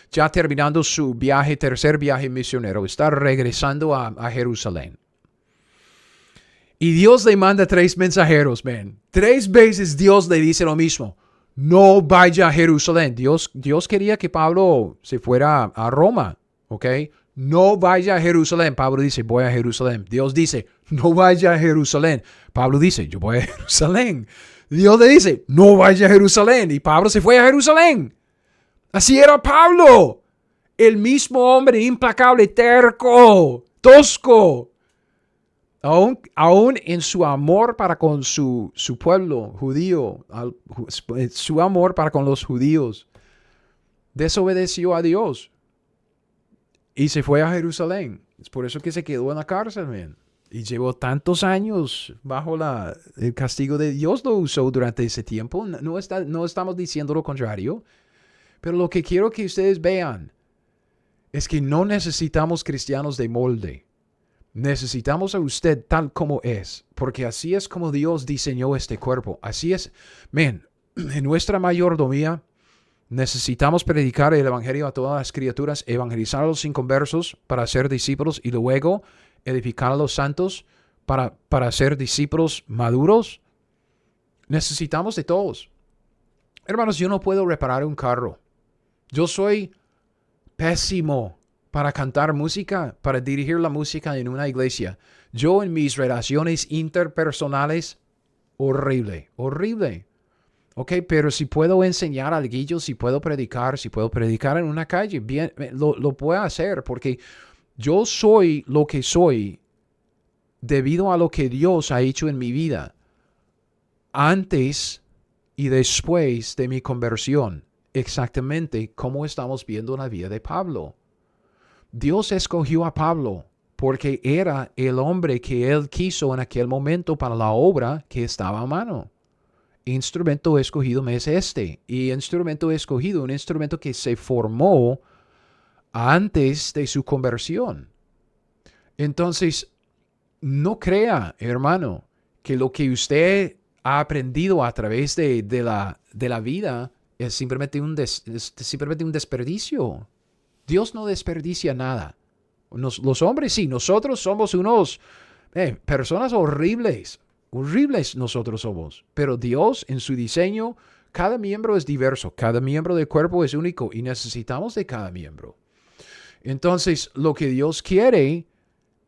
ya terminando su tercer viaje misionero. Está regresando a Jerusalén. Y Dios le manda 3 mensajeros, man. 3 veces Dios le dice lo mismo. No vaya a Jerusalén. Dios quería que Pablo se fuera a Roma, ¿ok? No vaya a Jerusalén. Pablo dice, voy a Jerusalén. Dios dice, no vaya a Jerusalén. Pablo dice, yo voy a Jerusalén. Dios le dice, no vaya a Jerusalén. Y Pablo se fue a Jerusalén. Así era Pablo. El mismo hombre implacable, terco, tosco. Aún en su amor para con su pueblo judío, su amor para con los judíos, desobedeció a Dios y se fue a Jerusalén. Es por eso que se quedó en la cárcel, man. Y llevó tantos años bajo el castigo de Dios. Lo usó durante ese tiempo. No estamos diciendo lo contrario. Pero lo que quiero que ustedes vean es que no necesitamos cristianos de molde. Necesitamos a usted tal como es, porque así es como Dios diseñó este cuerpo. Así es, en nuestra mayordomía necesitamos predicar el evangelio a todas las criaturas, evangelizar a los inconversos para ser discípulos y luego edificar a los santos para ser discípulos maduros. Necesitamos de todos. Hermanos, yo no puedo reparar un carro. Yo soy pésimo para cantar música, para dirigir la música en una iglesia. Yo en mis relaciones interpersonales, horrible. Ok, pero si puedo enseñar algo, si puedo predicar en una calle, bien, lo puedo hacer porque yo soy lo que soy debido a lo que Dios ha hecho en mi vida antes y después de mi conversión. Exactamente como estamos viendo la vida de Pablo. Dios escogió a Pablo porque era el hombre que él quiso en aquel momento para la obra que estaba a mano. Instrumento escogido me es este. Y instrumento escogido, un instrumento que se formó antes de su conversión. Entonces, no crea, hermano, que lo que usted ha aprendido a través de la vida es simplemente un desperdicio. Dios no desperdicia nada. Los hombres sí, nosotros somos unos personas horribles. Horribles nosotros somos. Pero Dios en su diseño, cada miembro es diverso. Cada miembro del cuerpo es único y necesitamos de cada miembro. Entonces, lo que Dios quiere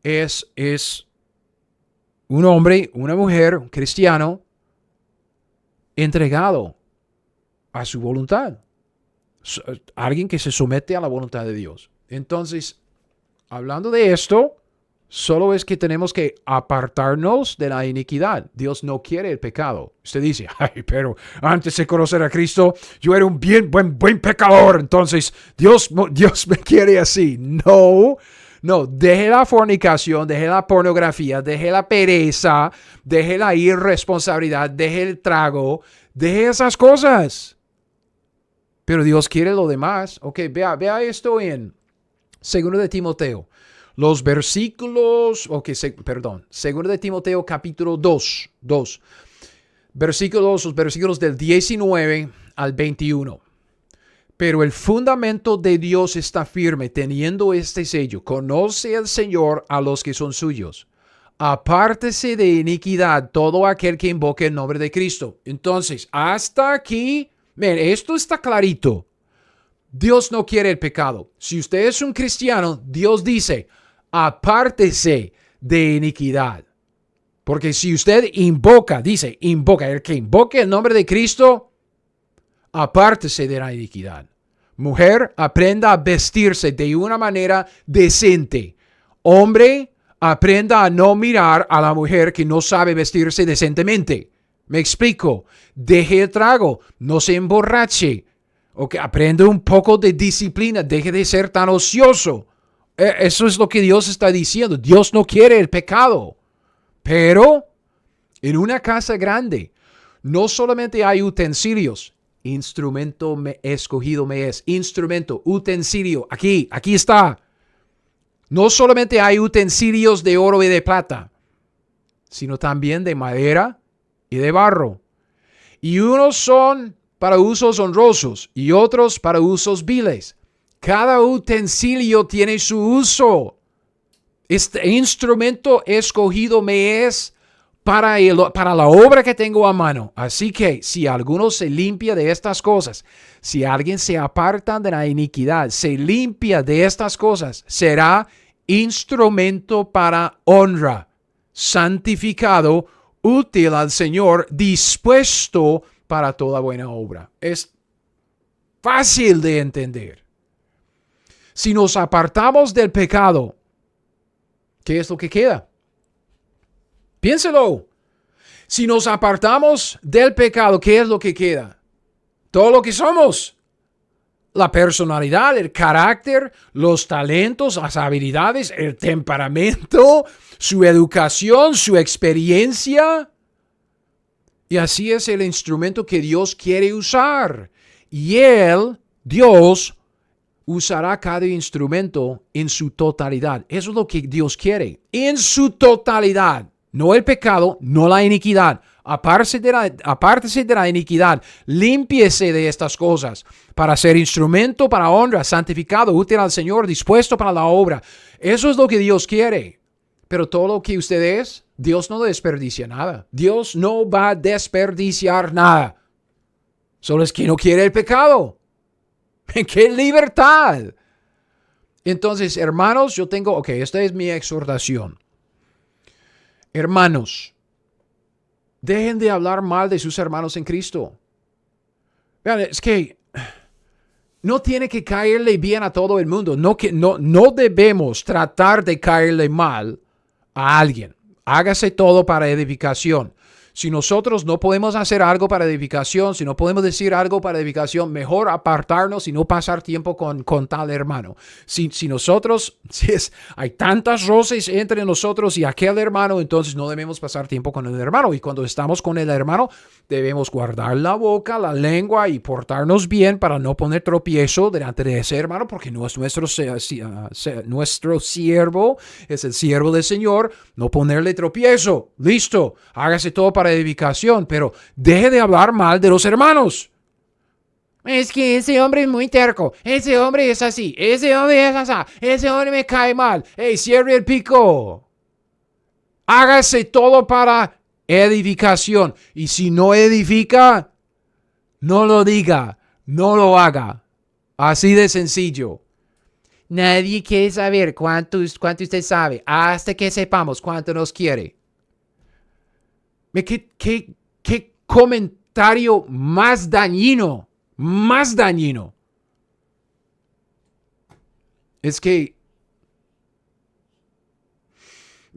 es un hombre, una mujer, un cristiano, entregado a su voluntad. Alguien que se somete a la voluntad de Dios. Entonces, hablando de esto, solo es que tenemos que apartarnos de la iniquidad. Dios no quiere el pecado. Usted dice, ay, pero antes de conocer a Cristo, yo era un buen pecador. Entonces, Dios me quiere así. No, deje la fornicación, deje la pornografía, deje la pereza, deje la irresponsabilidad, deje el trago, deje esas cosas. Pero Dios quiere lo demás. Ok, vea esto en 2 de Timoteo. Los versículos, 2 de Timoteo capítulo 2. Los versículos del 19 al 21. Pero el fundamento de Dios está firme, teniendo este sello. Conoce el Señor a los que son suyos. Apártese de iniquidad todo aquel que invoque el nombre de Cristo. Entonces, hasta aquí, esto está clarito. Dios no quiere el pecado. Si usted es un cristiano, Dios dice, apártese de iniquidad. Porque si usted invoca, el que invoque el nombre de Cristo, apártese de la iniquidad. Mujer, aprenda a vestirse de una manera decente. Hombre, aprenda a no mirar a la mujer que no sabe vestirse decentemente. Me explico. Deje el trago, no se emborrache. Okay, aprende un poco de disciplina, deje de ser tan ocioso. Eso es lo que Dios está diciendo. Dios no quiere el pecado. Pero en una casa grande, no solamente hay utensilios. Instrumento escogido me es. Instrumento, utensilio. Aquí está. No solamente hay utensilios de oro y de plata, sino también de madera y de barro. Y unos son para usos honrosos y otros para usos viles. Cada utensilio tiene su uso. Este instrumento escogido me es para la obra que tengo a mano. Así que si alguno se limpia de estas cosas, si alguien se aparta de la iniquidad, se limpia de estas cosas, será instrumento para honra, santificado, útil al Señor, dispuesto para toda buena obra. Es fácil de entender. Si nos apartamos del pecado, ¿qué es lo que queda? Piénselo. Si nos apartamos del pecado, ¿qué es lo que queda? Todo lo que somos. La personalidad, el carácter, los talentos, las habilidades, el temperamento, su educación, su experiencia. Y así es el instrumento que Dios quiere usar. Y Dios, usará cada instrumento en su totalidad. Eso es lo que Dios quiere. En su totalidad. No el pecado, no la iniquidad. Apártese de la iniquidad. Límpiese de estas cosas para ser instrumento para honra, santificado, útil al Señor, dispuesto para la obra. Eso es lo que Dios quiere. Pero todo lo que usted es, Dios no desperdicia nada. Dios no va a desperdiciar nada. Solo es que no quiere el pecado. ¡Qué libertad! Entonces, hermanos, esta es mi exhortación. Hermanos, dejen de hablar mal de sus hermanos en Cristo. Vean, es que no tiene que caerle bien a todo el mundo. No debemos tratar de caerle mal a alguien. Hágase todo para edificación. Si nosotros no podemos hacer algo para edificación, si no podemos decir algo para edificación, mejor apartarnos y no pasar tiempo con tal hermano. Hay tantas roces entre nosotros y aquel hermano, entonces no debemos pasar tiempo con el hermano. Y cuando estamos con el hermano, debemos guardar la boca, la lengua y portarnos bien para no poner tropiezo delante de ese hermano, porque no es nuestro siervo, es el siervo del Señor, no ponerle tropiezo. Listo, hágase todo para edificación, pero deje de hablar mal de los hermanos. Es que ese hombre es muy terco, ese hombre es así, ese hombre es así, ese hombre me cae mal. Hey, cierre el pico. Hágase todo para edificación. Y si no edifica, no lo diga, no lo haga. Así de sencillo. Nadie quiere saber cuánto usted sabe, hasta que sepamos cuánto nos quiere. ¿Qué comentario más dañino? Más dañino. Es que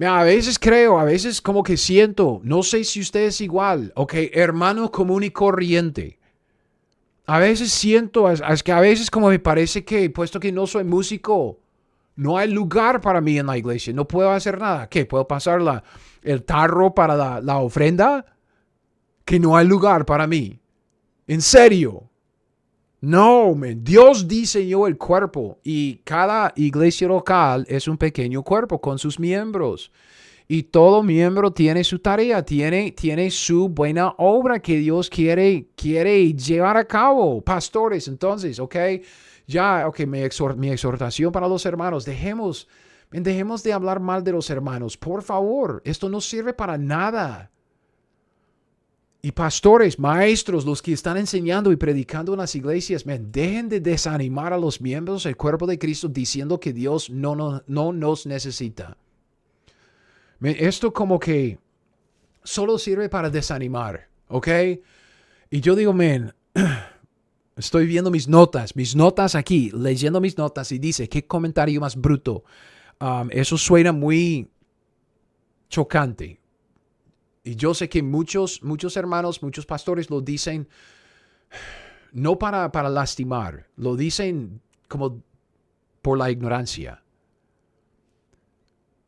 a veces como que siento, no sé si usted es igual, hermano común y corriente. A veces siento, es que a veces como me parece que, puesto que no soy músico, no hay lugar para mí en la iglesia, no puedo hacer nada. ¿Qué? ¿Puedo pasar el tarro para la ofrenda? Que no hay lugar para mí. ¿En serio? No, man. Dios diseñó el cuerpo y cada iglesia local es un pequeño cuerpo con sus miembros. Y todo miembro tiene su tarea, tiene su buena obra que Dios quiere llevar a cabo. Pastores, entonces, mi exhortación para los hermanos, dejemos de hablar mal de los hermanos, por favor. Esto no sirve para nada. Y pastores, maestros, los que están enseñando y predicando en las iglesias, dejen de desanimar a los miembros del cuerpo de Cristo diciendo que Dios no nos necesita. Esto como que solo sirve para desanimar, ¿ok? Y yo digo, estoy viendo mis notas aquí, leyendo mis notas y dice, qué comentario más bruto. Eso suena muy chocante. Y yo sé que muchos hermanos, muchos pastores lo dicen no para lastimar, lo dicen como por la ignorancia.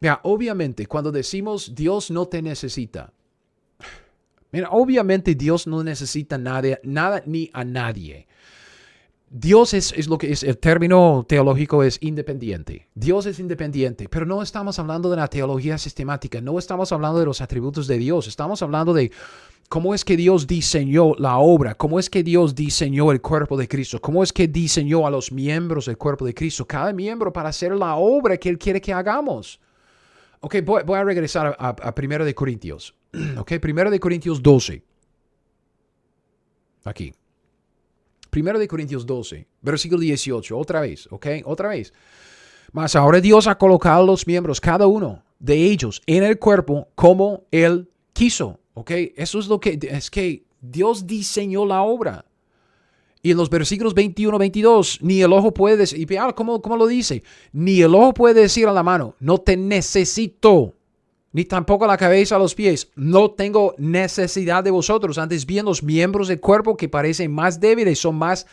Mira, obviamente, cuando decimos Dios no te necesita, obviamente Dios no necesita nada ni a nadie. Dios es lo que es, el término teológico es independiente. Dios es independiente, pero no estamos hablando de la teología sistemática, no estamos hablando de los atributos de Dios, estamos hablando de cómo es que Dios diseñó la obra, cómo es que Dios diseñó el cuerpo de Cristo, cómo es que diseñó a los miembros del cuerpo de Cristo, cada miembro para hacer la obra que Él quiere que hagamos. Voy a regresar a 1 de Corintios. 1 de Corintios 12. Aquí. 1 de Corintios 12, versículo 18, otra vez. Mas ahora Dios ha colocado los miembros, cada uno de ellos, en el cuerpo como Él quiso. Eso es que Dios diseñó la obra. Y en los versículos 21, 22, ni el ojo puede decir, y vean cómo lo dice, ni el ojo puede decir a la mano, no te necesito, ni tampoco la cabeza a los pies, no tengo necesidad de vosotros. Antes bien, los miembros del cuerpo que parecen más débiles son más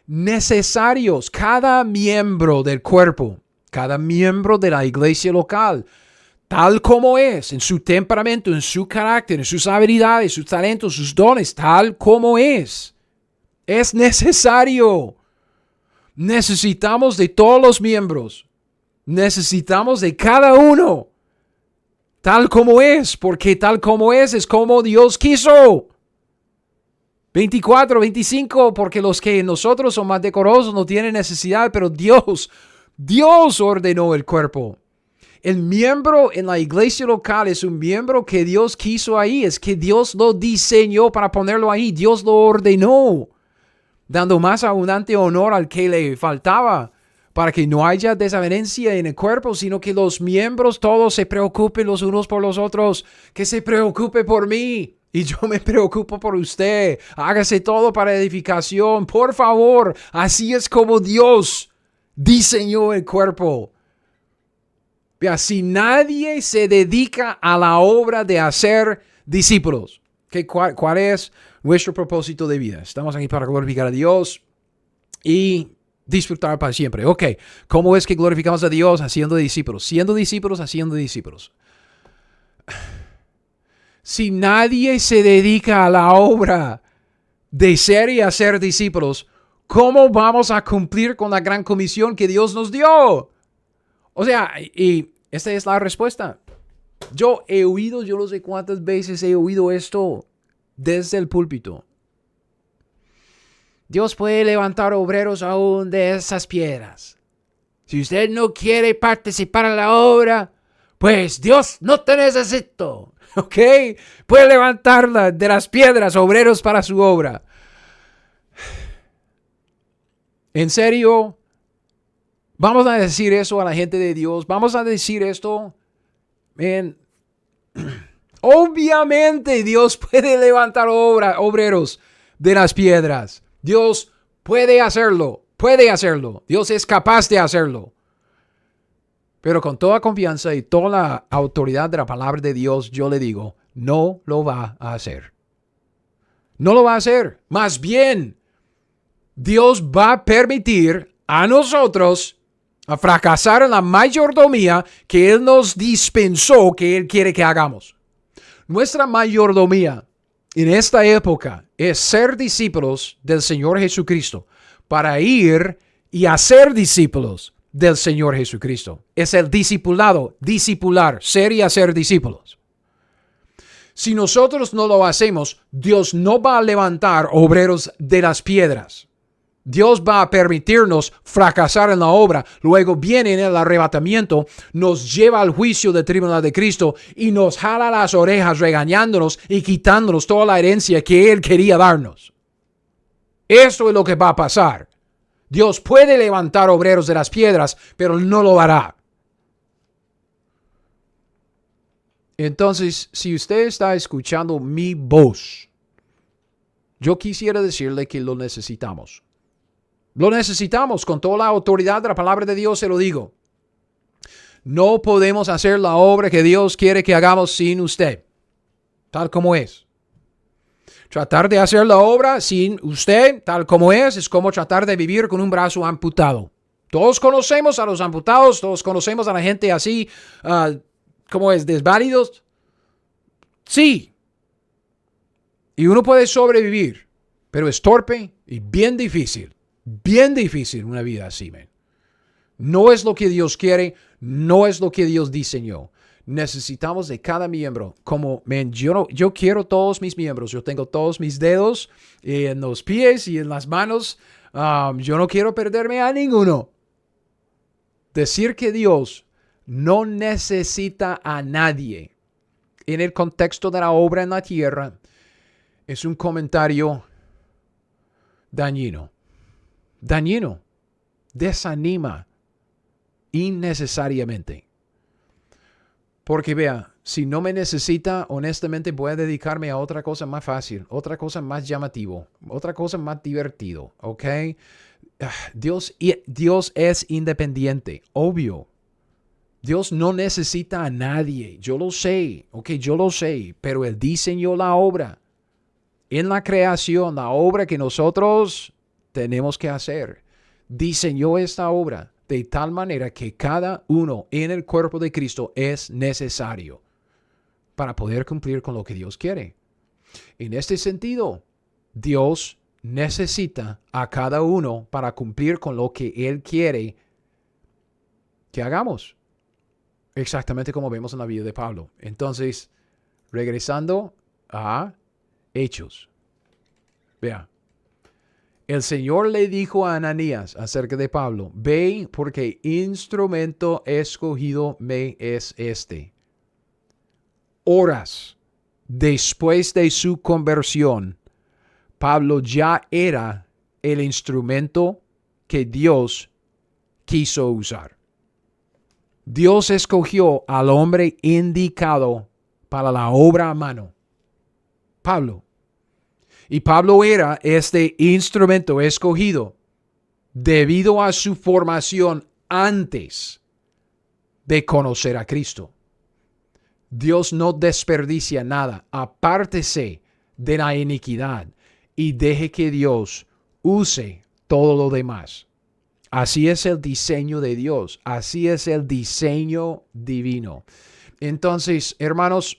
necesarios. Cada miembro del cuerpo, cada miembro de la iglesia local, tal como es, en su temperamento, en su carácter, en sus habilidades, sus talentos, sus dones, tal como es necesario. Necesitamos de todos los miembros. Necesitamos de cada uno. Tal como es, porque tal como es como Dios quiso. 24, 25, porque los que nosotros son más decorosos no tienen necesidad, pero Dios ordenó el cuerpo. El miembro en la iglesia local es un miembro que Dios quiso ahí, es que Dios lo diseñó para ponerlo ahí, Dios lo ordenó, dando más abundante honor al que le faltaba, para que no haya desavenencia en el cuerpo, sino que los miembros todos se preocupen los unos por los otros, que se preocupe por mí. Y yo me preocupo por usted. Hágase todo para edificación. Por favor, así es como Dios diseñó el cuerpo. Vea, si nadie se dedica a la obra de hacer discípulos, ¿cuál es nuestro propósito de vida? Estamos aquí para glorificar a Dios y disfrutar para siempre. Ok, ¿cómo es que glorificamos a Dios? Haciendo discípulos. Siendo discípulos, haciendo discípulos. Si nadie se dedica a la obra de ser y hacer discípulos, ¿cómo vamos a cumplir con la gran comisión que Dios nos dio? O sea, y esta es la respuesta. Yo no sé cuántas veces he oído esto desde el púlpito. Dios puede levantar obreros aún de esas piedras. Si usted no quiere participar en la obra, pues Dios no te necesito. ¿Ok? Puede levantarla de las piedras, obreros para su obra. ¿En serio? ¿Vamos a decir eso a la gente de Dios? ¿Vamos a decir esto? Obviamente Dios puede levantar obreros de las piedras. Dios puede hacerlo. Dios es capaz de hacerlo. Pero con toda confianza y toda la autoridad de la palabra de Dios, yo le digo, no lo va a hacer. No lo va a hacer. Más bien, Dios va a permitir a nosotros a fracasar en la mayordomía que Él nos dispensó, que Él quiere que hagamos. Nuestra mayordomía en esta época es ser discípulos del Señor Jesucristo para ir y hacer discípulos del Señor Jesucristo. Es el discipular, ser y hacer discípulos. Si nosotros no lo hacemos, Dios no va a levantar obreros de las piedras. Dios va a permitirnos fracasar en la obra. Luego viene en el arrebatamiento, nos lleva al juicio del tribunal de Cristo y nos jala las orejas regañándonos y quitándonos toda la herencia que Él quería darnos. Eso es lo que va a pasar. Dios puede levantar obreros de las piedras, pero no lo hará. Entonces, si usted está escuchando mi voz, yo quisiera decirle que lo necesitamos. Lo necesitamos con toda la autoridad de la palabra de Dios, se lo digo. No podemos hacer la obra que Dios quiere que hagamos sin usted, tal como es. Tratar de hacer la obra sin usted, tal como es como tratar de vivir con un brazo amputado. Todos conocemos a los amputados, todos conocemos a la gente así, ¿cómo es? Desválidos. Sí. Y uno puede sobrevivir, pero es torpe y bien difícil una vida así, man. No es lo que Dios quiere, no es lo que Dios diseñó. Necesitamos de cada miembro. Como, yo quiero todos mis miembros. Yo tengo todos mis dedos en los pies y en las manos. Yo no quiero perderme a ninguno. Decir que Dios no necesita a nadie en el contexto de la obra en la tierra es un comentario dañino. Desanima innecesariamente. Porque vea, si no me necesita, honestamente voy a dedicarme a otra cosa más fácil, otra cosa más llamativo, otra cosa más divertido, ¿ok? Dios es independiente, obvio. Dios no necesita a nadie, yo lo sé, ok, yo lo sé, pero Él diseñó la obra. En la creación, la obra que nosotros tenemos que hacer, diseñó esta obra de tal manera que cada uno en el cuerpo de Cristo es necesario para poder cumplir con lo que Dios quiere. En este sentido, Dios necesita a cada uno para cumplir con lo que Él quiere que hagamos. Exactamente como vemos en la vida de Pablo. Entonces, regresando a Hechos. Vea. El Señor le dijo a Ananías acerca de Pablo, ve porque instrumento escogido me es este. Horas después de su conversión, Pablo ya era el instrumento que Dios quiso usar. Dios escogió al hombre indicado para la obra a mano, Pablo. Y Pablo era este instrumento escogido debido a su formación antes de conocer a Cristo. Dios no desperdicia nada. Apártese de la iniquidad y deje que Dios use todo lo demás. Así es el diseño de Dios. Así es el diseño divino. Entonces, hermanos,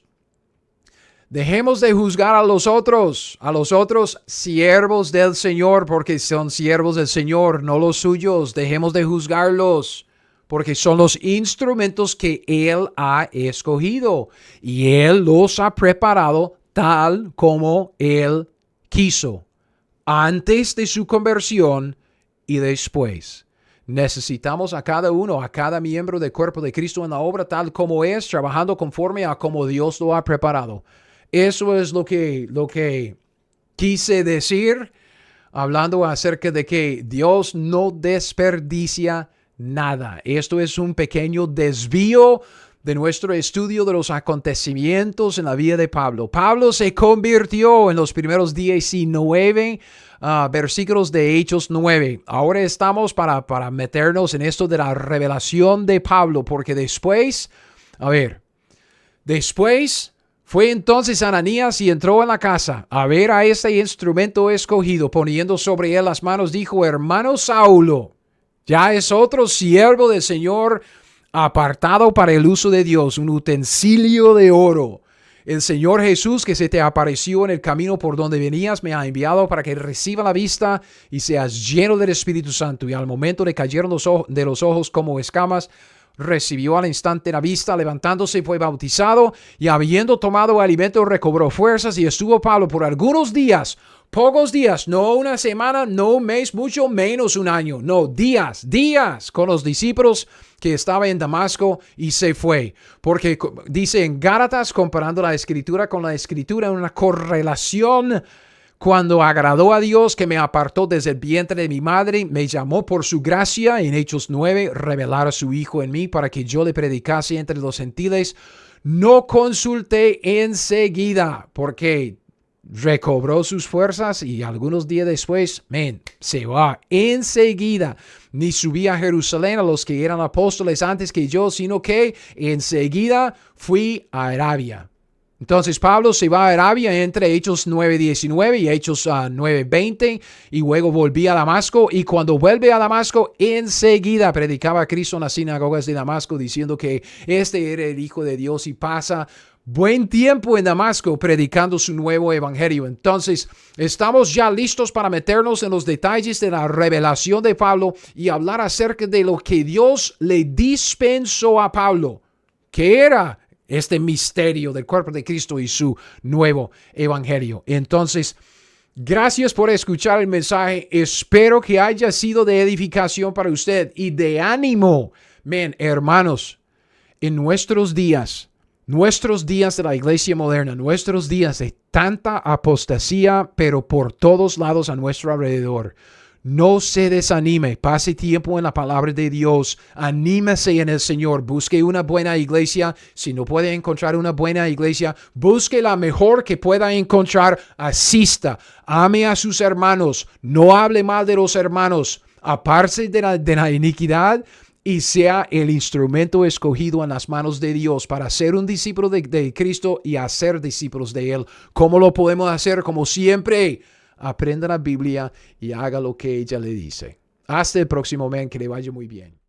dejemos de juzgar a los otros siervos del Señor, porque son siervos del Señor, no los suyos. Dejemos de juzgarlos, porque son los instrumentos que Él ha escogido y Él los ha preparado tal como Él quiso, antes de su conversión y después. Necesitamos a cada uno, a cada miembro del cuerpo de Cristo en la obra tal como es, trabajando conforme a como Dios lo ha preparado. Eso es lo que quise decir, hablando acerca de que Dios no desperdicia nada. Esto es un pequeño desvío de nuestro estudio de los acontecimientos en la vida de Pablo. Pablo se convirtió en los primeros 19 versículos de Hechos 9. Ahora estamos para meternos en esto de la revelación de Pablo, porque después fue entonces Ananías y entró en la casa a ver a este instrumento escogido, poniendo sobre él las manos, dijo, hermano Saulo, ya es otro siervo del Señor, apartado para el uso de Dios, un utensilio de oro. El Señor Jesús, que se te apareció en el camino por donde venías, me ha enviado para que reciba la vista y seas lleno del Espíritu Santo. Y al momento le cayeron de los ojos como escamas, recibió al instante la vista, levantándose fue bautizado y habiendo tomado alimento recobró fuerzas y estuvo Pablo por algunos días, pocos días, no una semana, no un mes, mucho menos un año, no, días con los discípulos que estaba en Damasco y se fue. Porque dice en Gálatas, comparando la escritura con la escritura, una correlación. Cuando agradó a Dios que me apartó desde el vientre de mi madre, me llamó por su gracia, en Hechos 9, revelar a su Hijo en mí para que yo le predicase entre los gentiles. No consulté enseguida porque recobró sus fuerzas y algunos días después, se va enseguida. Ni subí a Jerusalén a los que eran apóstoles antes que yo, sino que enseguida fui a Arabia. Entonces Pablo se va a Arabia entre Hechos 9:19 y Hechos 9:20 y luego volvía a Damasco y cuando vuelve a Damasco enseguida predicaba a Cristo en las sinagogas de Damasco diciendo que este era el Hijo de Dios y pasa buen tiempo en Damasco predicando su nuevo evangelio. Entonces estamos ya listos para meternos en los detalles de la revelación de Pablo y hablar acerca de lo que Dios le dispensó a Pablo, que era este misterio del cuerpo de Cristo y su nuevo evangelio. Entonces, gracias por escuchar el mensaje. Espero que haya sido de edificación para usted y de ánimo. Hermanos, en nuestros días de la iglesia moderna, nuestros días de tanta apostasía, pero por todos lados a nuestro alrededor, No se desanime, pase tiempo en la palabra de Dios, anímese en el Señor, busque una buena iglesia. Si no puede encontrar una buena iglesia, busque la mejor que pueda encontrar, asista, ame a sus hermanos, no hable mal de los hermanos, apárese de la iniquidad y sea el instrumento escogido en las manos de Dios para ser un discípulo de Cristo y hacer discípulos de Él. ¿Cómo lo podemos hacer? Como siempre, aprenda la Biblia y haga lo que ella le dice. Hasta el próximo, man, que le vaya muy bien.